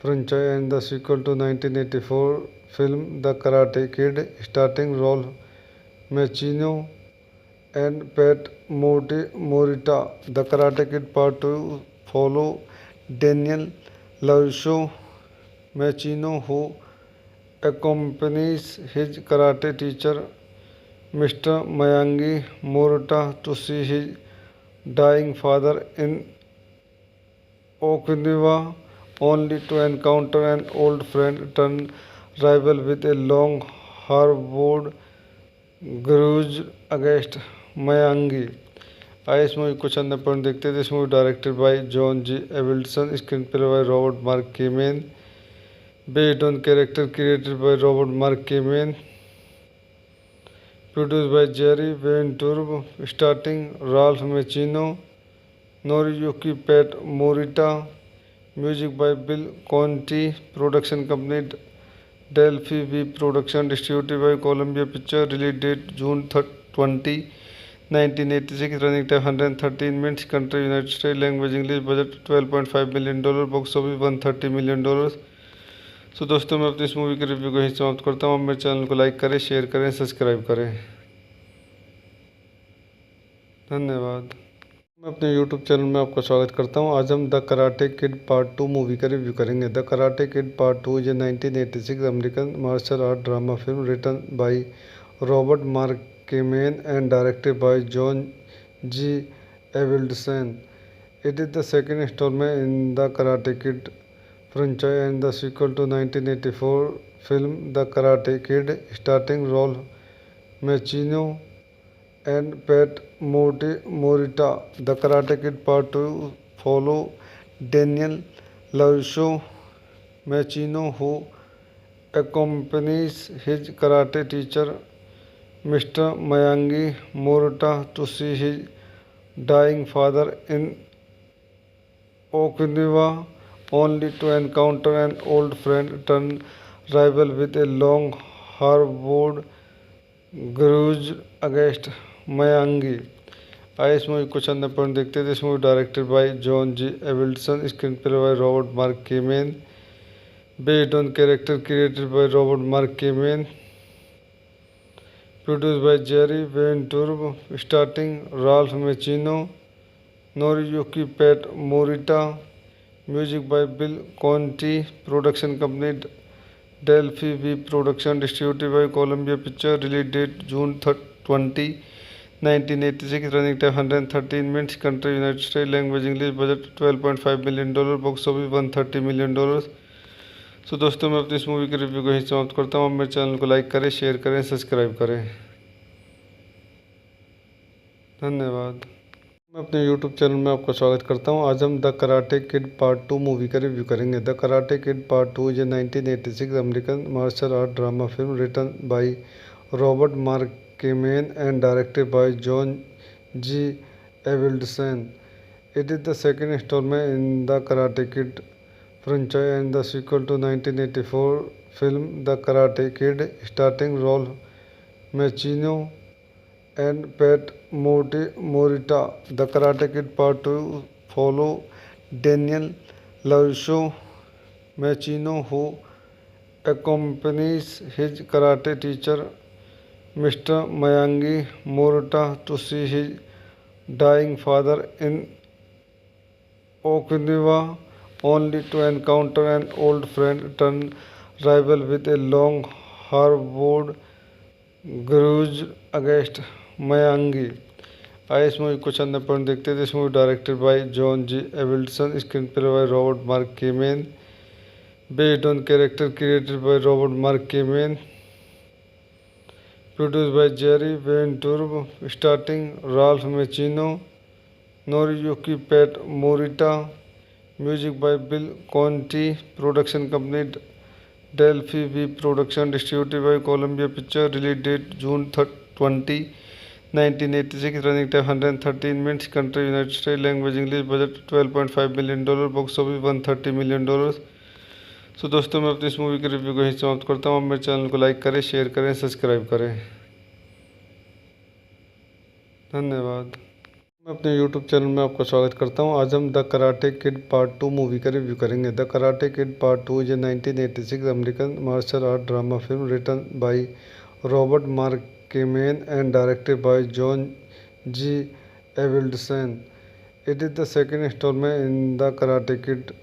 S1: franchise and the sequel to 1984 film The Karate Kid, starring Ralph Macchio and Pat Morita. The Karate Kid Part 2 follow Daniel LaRusso Macchio, who accompanies his karate teacher Mr. Miyagi Morita to see his dying father in Okinawa, only to encounter an old friend turned rival with a long harbored grudge against Miyagi। आइए इस movie कुछ अन्य point देखते हैं। This movie directed by John G Avildsen, screen play by Robert Mark Kamen, based on character created by Robert Mark Kamen, produced by Jerry Weintraub, starting Ralph मेचिनो, Noriyuki Pat Morita, music by Bill Conti, production company Delphi V production, distributed by Columbia picture, release date June 20, 1986, running time 113 minutes, country United States, language English, budget $12.5 million, box office $130 million। So दोस्तों मैं अपनी इस movie के review को यहीं समाप्त करता हूँ। आप मेरे चैनल को लाइक करें, शेयर करें, सब्सक्राइब करें। धन्यवाद। मैं अपने YouTube चैनल में आपका स्वागत करता हूं। आज हम the karate kid part 2 movie का रिव्यू करेंगे। The karate kid part 2 is a 1986 American martial art drama film written by Robert Mark Kamen and directed by John G Avildsen. It is the second instalment in the karate kid franchise and the sequel to 1984 film The Karate Kid, starring Ralph Macchio and Pat Morita. The Karate Kid Part 2 follow Daniel LaRusso Macchio, who accompanies his karate teacher Mr. Miyagi Morita to see his dying father in Okinawa, only to encounter an old friend turned rival with a long harbored grudge against Miyagi। आइए इस movie कुछ अन्य point देखते हैं। This movie directed by John G Avildsen, screen play by Robert Mark Kamen, based on character created by Robert Mark Kamen, produced by Jerry Weintraub, starting Ralph मेचिनो, Noriyuki Pat Morita, music by Bill Conti, production company Delphi V production, distributed by Columbia picture, release date June 20, 1986, running time 113 minutes, country United States, language English, budget $12.5 million, box office $130 million। So दोस्तों मैं अपनी इस movie के review को यहीं समाप्त करता हूँ। आप मेरे चैनल को लाइक करें, शेयर करें, सब्सक्राइब करें। धन्यवाद। मैं अपने YouTube चैनल में आपका स्वागत करता हूं। आज हम the karate kid part 2 movie का रिव्यू करेंगे। The karate kid part 2 is a 1986 American martial art drama film written by Robert Mark Kamen and directed by John G Avildsen. It is the second instalment in the karate kid franchise and the sequel to 1984 film The Karate Kid, starring Ralph Macchio and Pat Morita. The Karate Kid Part 2 follow Daniel LaRusso Macchio, who accompanies his karate teacher Mr. Miyagi Morita to see his dying father in Okinawa, only to encounter an old friend turned rival with a long harbored grudge against Miyagi। आइए इस movie कुछ अन्य point देखते हैं। This movie directed by John G Avildsen, screen play by Robert Mark Kamen, based on character created by Robert Mark Kamen, Produced by Jerry Weintraub, starring Ralph Macchio, Noriyuki Pat Morita, music by Bill Conti, production company Delphi V Production, distributed by Columbia Pictures, release date June 20, 1986, running time 113 minutes, country United States, language English, budget $12.5 million, box office $130 million। So दोस्तों मैं अपनी इस movie के review को यहीं समाप्त करता हूँ। आप मेरे चैनल को लाइक करें, शेयर करें, सब्सक्राइब करें। धन्यवाद। मैं अपने YouTube चैनल में आपका स्वागत करता हूँ। आज हम the karate kid part 2 movie का रिव्यू करेंगे। The karate kid part 2 is a 1986 American martial art drama film written by Robert Mark Kamen and directed by John G Avildsen. It is the second installment in the Karate Kid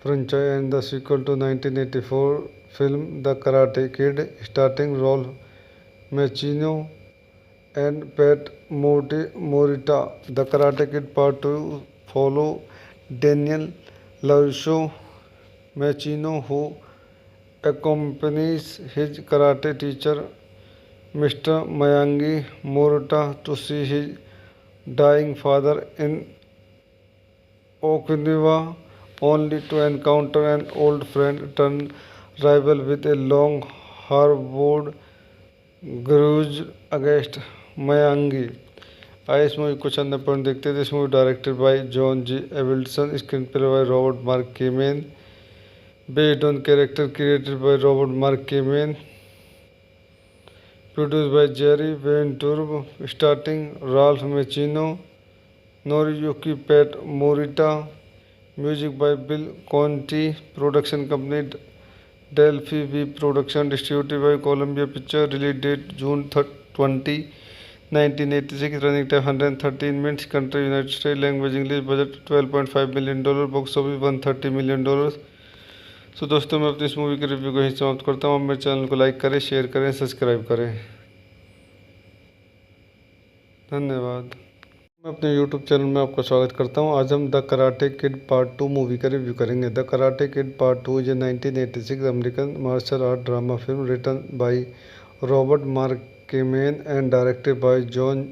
S1: franchise and the sequel to 1984 film The Karate Kid, starring Ralph Macchio and Pat Morita. The Karate Kid Part 2 follow Daniel LaRusso Macchio, who accompanies his karate teacher Mr. Miyagi Morita to see his dying father in Okinawa, only to encounter an old friend turned rival with a long harbored grudge against Miyagi। आइए इस movie को चंद point देखते थे। इस movie directed by John G Avildsen, screen play by Robert Mark Kamen, based on character created by Robert Mark Kamen, produced by Jerry Weintraub, starting Ralph मेचिनो, Noriyuki Pat Morita, music by Bill Conti, production company Delphi V production, distributed by Columbia picture, release date June 20, 1986, running time 113 minutes, country United state, language English, budget $12.5 million, box office $130 million। So दोस्तों मैं अपनी इस movie के review को यहीं समाप्त करता हूँ। आप मेरे चैनल को लाइक करें, शेयर करें, सब्सक्राइब करें। धन्यवाद। मैं अपने YouTube चैनल में आपका स्वागत करता हूँ। आज हम the karate kid part 2 movie का रिव्यू करेंगे। The karate kid part 2 is a 1986 American martial art drama film written by Robert Mark Kamen and directed by John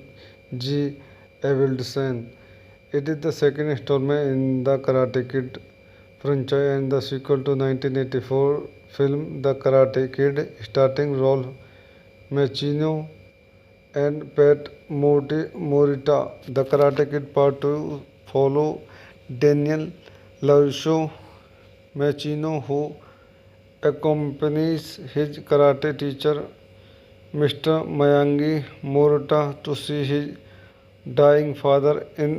S1: G Avildsen. It is the second instalment in the karate kid franchise and the sequel to 1984 film The Karate Kid, starring Ralph Macchio and Pat Morita. The Karate Kid Part 2 follow Daniel LaRusso Macchio, who accompanies his karate teacher Mr. Miyagi Morita to see his dying father in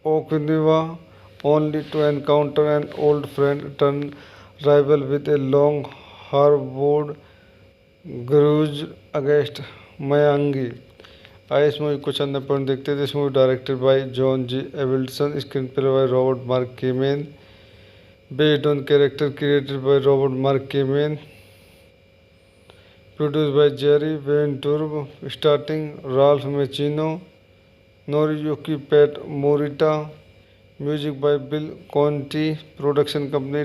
S1: Okinawa, only to encounter an old friend turned rival with a long harbored grudge against Miyagi। आइए इस movie को चंद point देखते थे। इस movie directed by John G Avildsen, screen play by Robert Mark Kamen, based on character created by Robert Mark Kamen, produced by Jerry Weintraub, starting Ralph मेचिनो, Noriyuki Pat Morita, music by Bill Conti, production company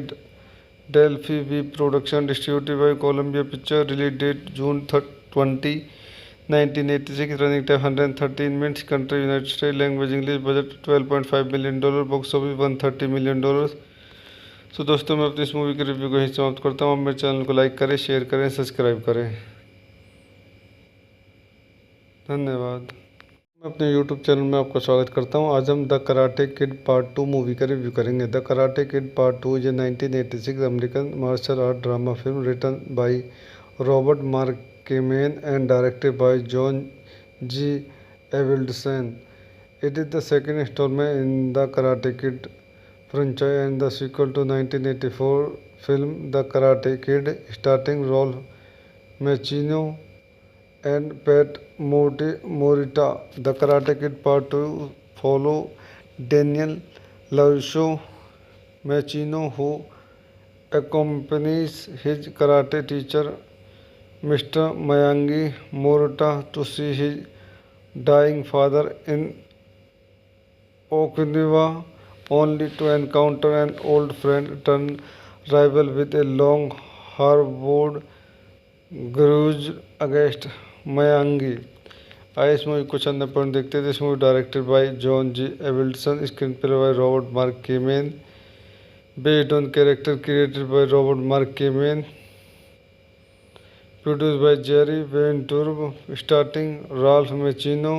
S1: Delphi V production, distributed by Columbia picture, release date June 20, 1986, running time 113 minutes, country United state, language English, budget $12.5 million, box office $130 million। So दोस्तों मैं अपनी इस movie के review को यहीं समाप्त करता हूँ। आप मेरे चैनल को लाइक करें, शेयर करें, सब्सक्राइब करें। धन्यवाद। मैं अपने YouTube चैनल में आपका स्वागत करता हूँ। आज हम the karate kid part 2 movie का रिव्यू करेंगे। The karate kid part 2 is a 1986 American martial art drama film written by Robert Mark Kamen and directed by John G Avildsen. It is the second instalment in the karate kid franchise and the sequel to 1984 film The Karate Kid, starring Ralph Macchio and Pat Morita. The Karate Kid Part 2 follow Daniel LaRusso Macchio, who accompanies his karate teacher Mr. Miyagi Morita to see his dying father in Okinawa, only to encounter an old friend turned rival with a long harbored grudge against Miyagi. आइए इस movie कुछ अंदर point देखते हैं। This movie directed by John G Avildsen, screen play by Robert Mark Kamen, based on character created by Robert Mark Kamen, produced by Jerry Weintraub, starting Ralph मेचिनो,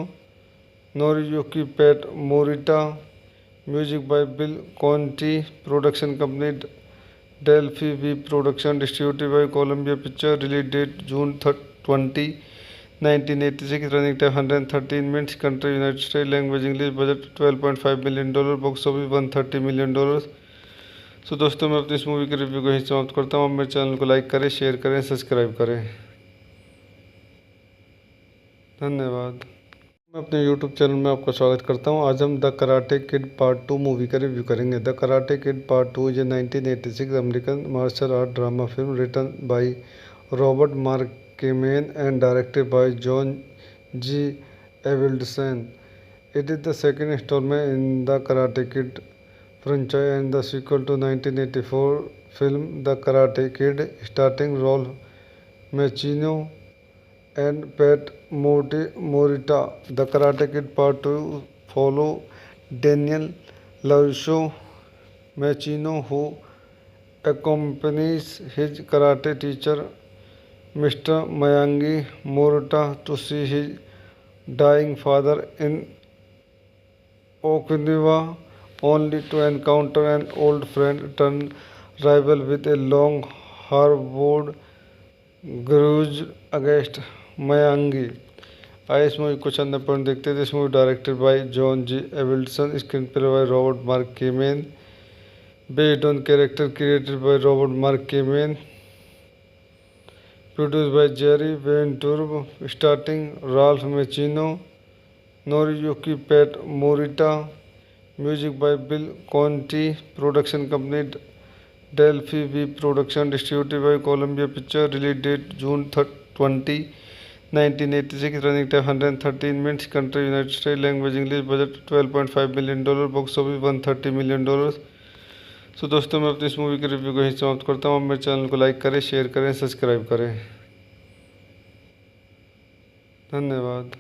S1: Noriyuki Pat Morita, music by Bill Conti, production company Delphi V production, distributed by Columbia picture, release date June 20, 1986, running time 113 minutes, country United state, language English, budget $12.5 million, box office $130 million. So दोस्तों मैं अपनी इस movie के review को यहीं समाप्त करता हूँ। मेरे चैनल को लाइक करें, शेयर करें, सब्सक्राइब करें। धन्यवाद। मैं अपने यूट्यूब चैनल में आपका स्वागत करता हूं। आज हम the karate kid part 2 movie का रिव्यू करेंगे। The karate kid part 2 is a 1986 American martial art drama film written by Robert Mark Kamen and directed by John G Avildsen. It is the second installment in the Karate Kid franchise and the sequel to 1984 film The Karate Kid, starring Ralph Macchio and Pat Morita. The Karate Kid Part 2 follow Daniel LaRusso Macchio, who accompanies his karate teacher Mr. Miyagi Morita to see his dying father in Okinawa, only to encounter an old friend turned rival with a long harbored grudge against Miyagi. आइए इस movie कुछ अंदर point देखते हैं। This movie directed by John G Avildsen, screen play by Robert Mark Kamen, based on character created by Robert Mark Kamen, produced by Jerry Weintraub, starting Ralph मेचिनो, Noriyuki Pat Morita, music by Bill Conti, production company Delphi V production, distributed by Columbia picture, release date June 20, 1986, running time 113 minutes, country United state, language English, budget $12.5 million, box office $130 million. So दोस्तों मैं अपनी इस movie के review को यहीं समाप्त करता हूँ। मेरे चैनल को लाइक करें, शेयर करें, सब्सक्राइब करें। धन्यवाद।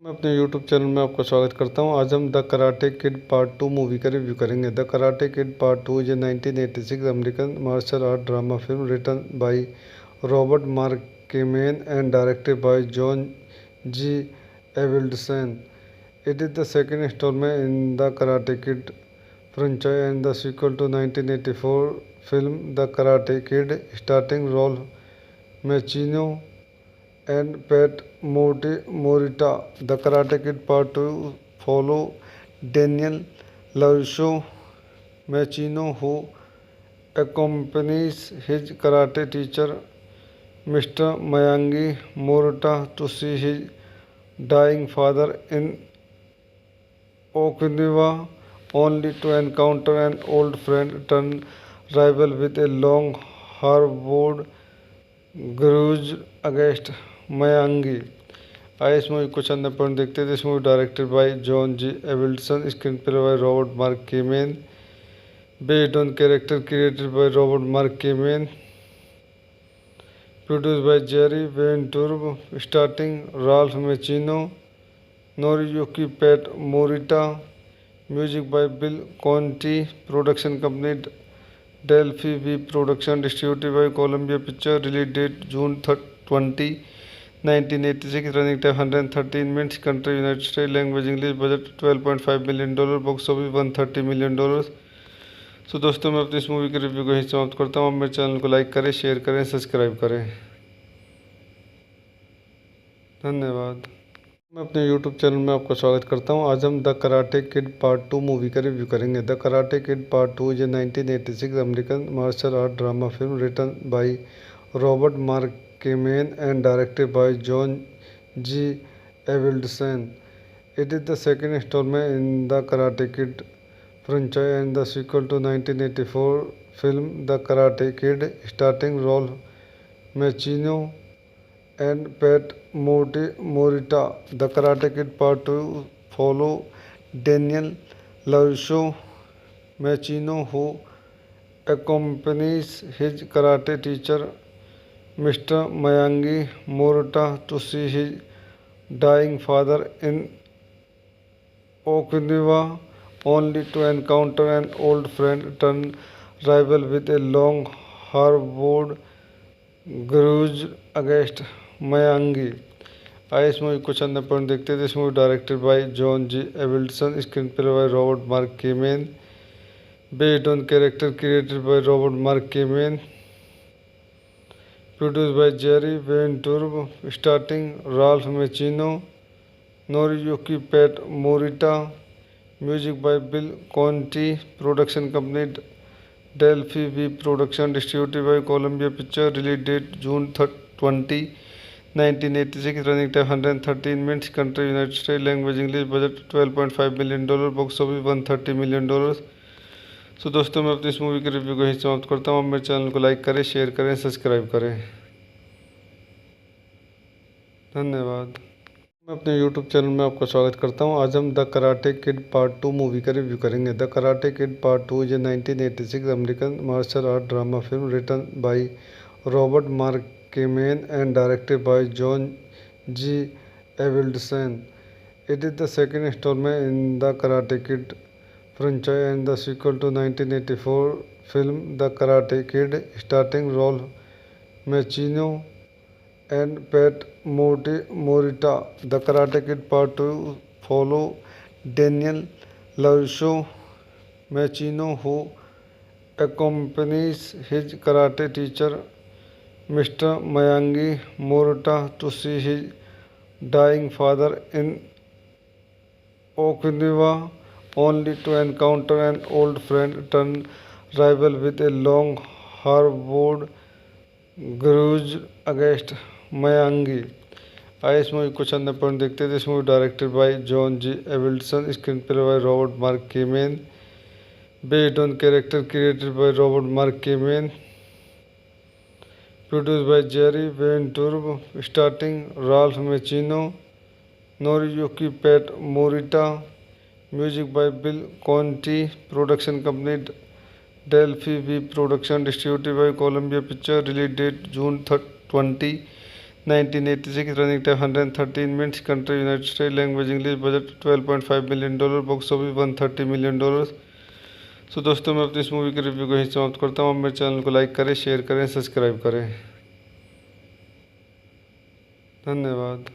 S1: मैं अपने यूट्यूब चैनल में आपका स्वागत करता हूं। आज हम the karate kid part 2 movie का रिव्यू करेंगे। The karate kid part 2 is a 1986 American martial art drama film written by Robert Mark Kamen and directed by John G Avildsen. It is the second instalment in the karate kid franchise and the sequel to 1984 film The Karate Kid, starring Ralph Macchio and Pat Morita. The Karate Kid Part 2 follow Daniel LaRusso Macchio, who accompanies his karate teacher Mr. Miyagi Morita to see his dying father in Okinawa, only to encounter an old friend turned rival with a long harbored grudge against Miyagi. आइए इस movie कुछ अंदर point देखते हैं। This movie directed by John G Avildsen, screen play by Robert Mark Kamen, based on character created by Robert Mark Kamen, produced by Jerry Weintraub, starting Ralph मेचिनो, Noriyuki Pat Morita, music by Bill Conti, production company Delphi V production, distributed by Columbia picture, release date June 20, 1986, running time 113 minutes, country United state, language English, budget $12.5 million, box office $130 million. So दोस्तों मैं अपनी इस movie के review को यहीं समाप्त करता हूँ। मेरे चैनल को लाइक करें, शेयर करें, सब्सक्राइब करें। धन्यवाद। मैं अपने यूट्यूब चैनल में आपका स्वागत करता हूं। आज हम the karate kid part 2 movie का रिव्यू करेंगे। The karate kid part 2 is a 1986 American martial art drama film written by Robert Mark Kamen and directed by John G Avildsen. It is the second instalment in the karate kid franchise and the sequel to 1984 film The Karate Kid, starring Ralph Macchio and Pat Morita. The Karate Kid Part 2 follow Daniel LaRusso Macchio, who accompanies his karate teacher Mr. Mayangi Morita to see his dying father in Okinawa, only to encounter an old friend turned rival with a long harbored grudge against Mayangi. आइए इस movie को चंद point देखते हैं। This movie directed by John G Avildsen, screen play by Robert Mark Kamen, based on character created by Robert Mark Kamen, produced by Jerry Weintraub, starring Ralph Macchio, Noriyuki Pat Morita, music by Bill Conti, production company Delphi V Production, distributed by Columbia Pictures, release date June 20, 1986, running time 113 minutes, country United States, language English, budget $12.5 million, box office $130 million। So दोस्तों मैं अपनी इस movie के review को यहीं समाप्त करता हूँ। आप मेरे चैनल को लाइक करें, शेयर करें, सब्सक्राइब करें। धन्यवाद। मैं अपने यूट्यूब चैनल में आपका स्वागत करता हूँ। आज हम the karate kid part 2 movie का रिव्यू करेंगे। The karate kid part 2 is a 1986 American martial art drama film written by Robert Mark Kamen and directed by John G Avildsen. It is the second instalment in the karate kid franchise and the sequel to 1984 film The Karate Kid, starring Ralph Macchio and Pat Morita. The Karate Kid Part 2 follow Daniel LaRusso Macchio, who accompanies his karate teacher Mr. Mayangi Morita to see his dying father in Okinawa, only to encounter an old friend turned rival with a long harbored grudge against Mayangi। आइए इस movie को चंद point देखते हैं। This movie directed by John G Avildsen, screen play by Robert Mark Kamen, based on character created by Robert Mark Kamen, produced by Jerry Weintraub, starring Ralph Macchio, Noriyuki Pat Morita, music by Bill Conti, production company Delphi V Production, distributed by Columbia Pictures, release date June 20, 1986, running time 113 minutes, country United States, language English, budget $12.5 million, box office $130 million। So दोस्तों मैं अपनी इस movie के review को यहीं समाप्त करता हूँ। आप मेरे चैनल को लाइक करें, शेयर करें, सब्सक्राइब करें। धन्यवाद।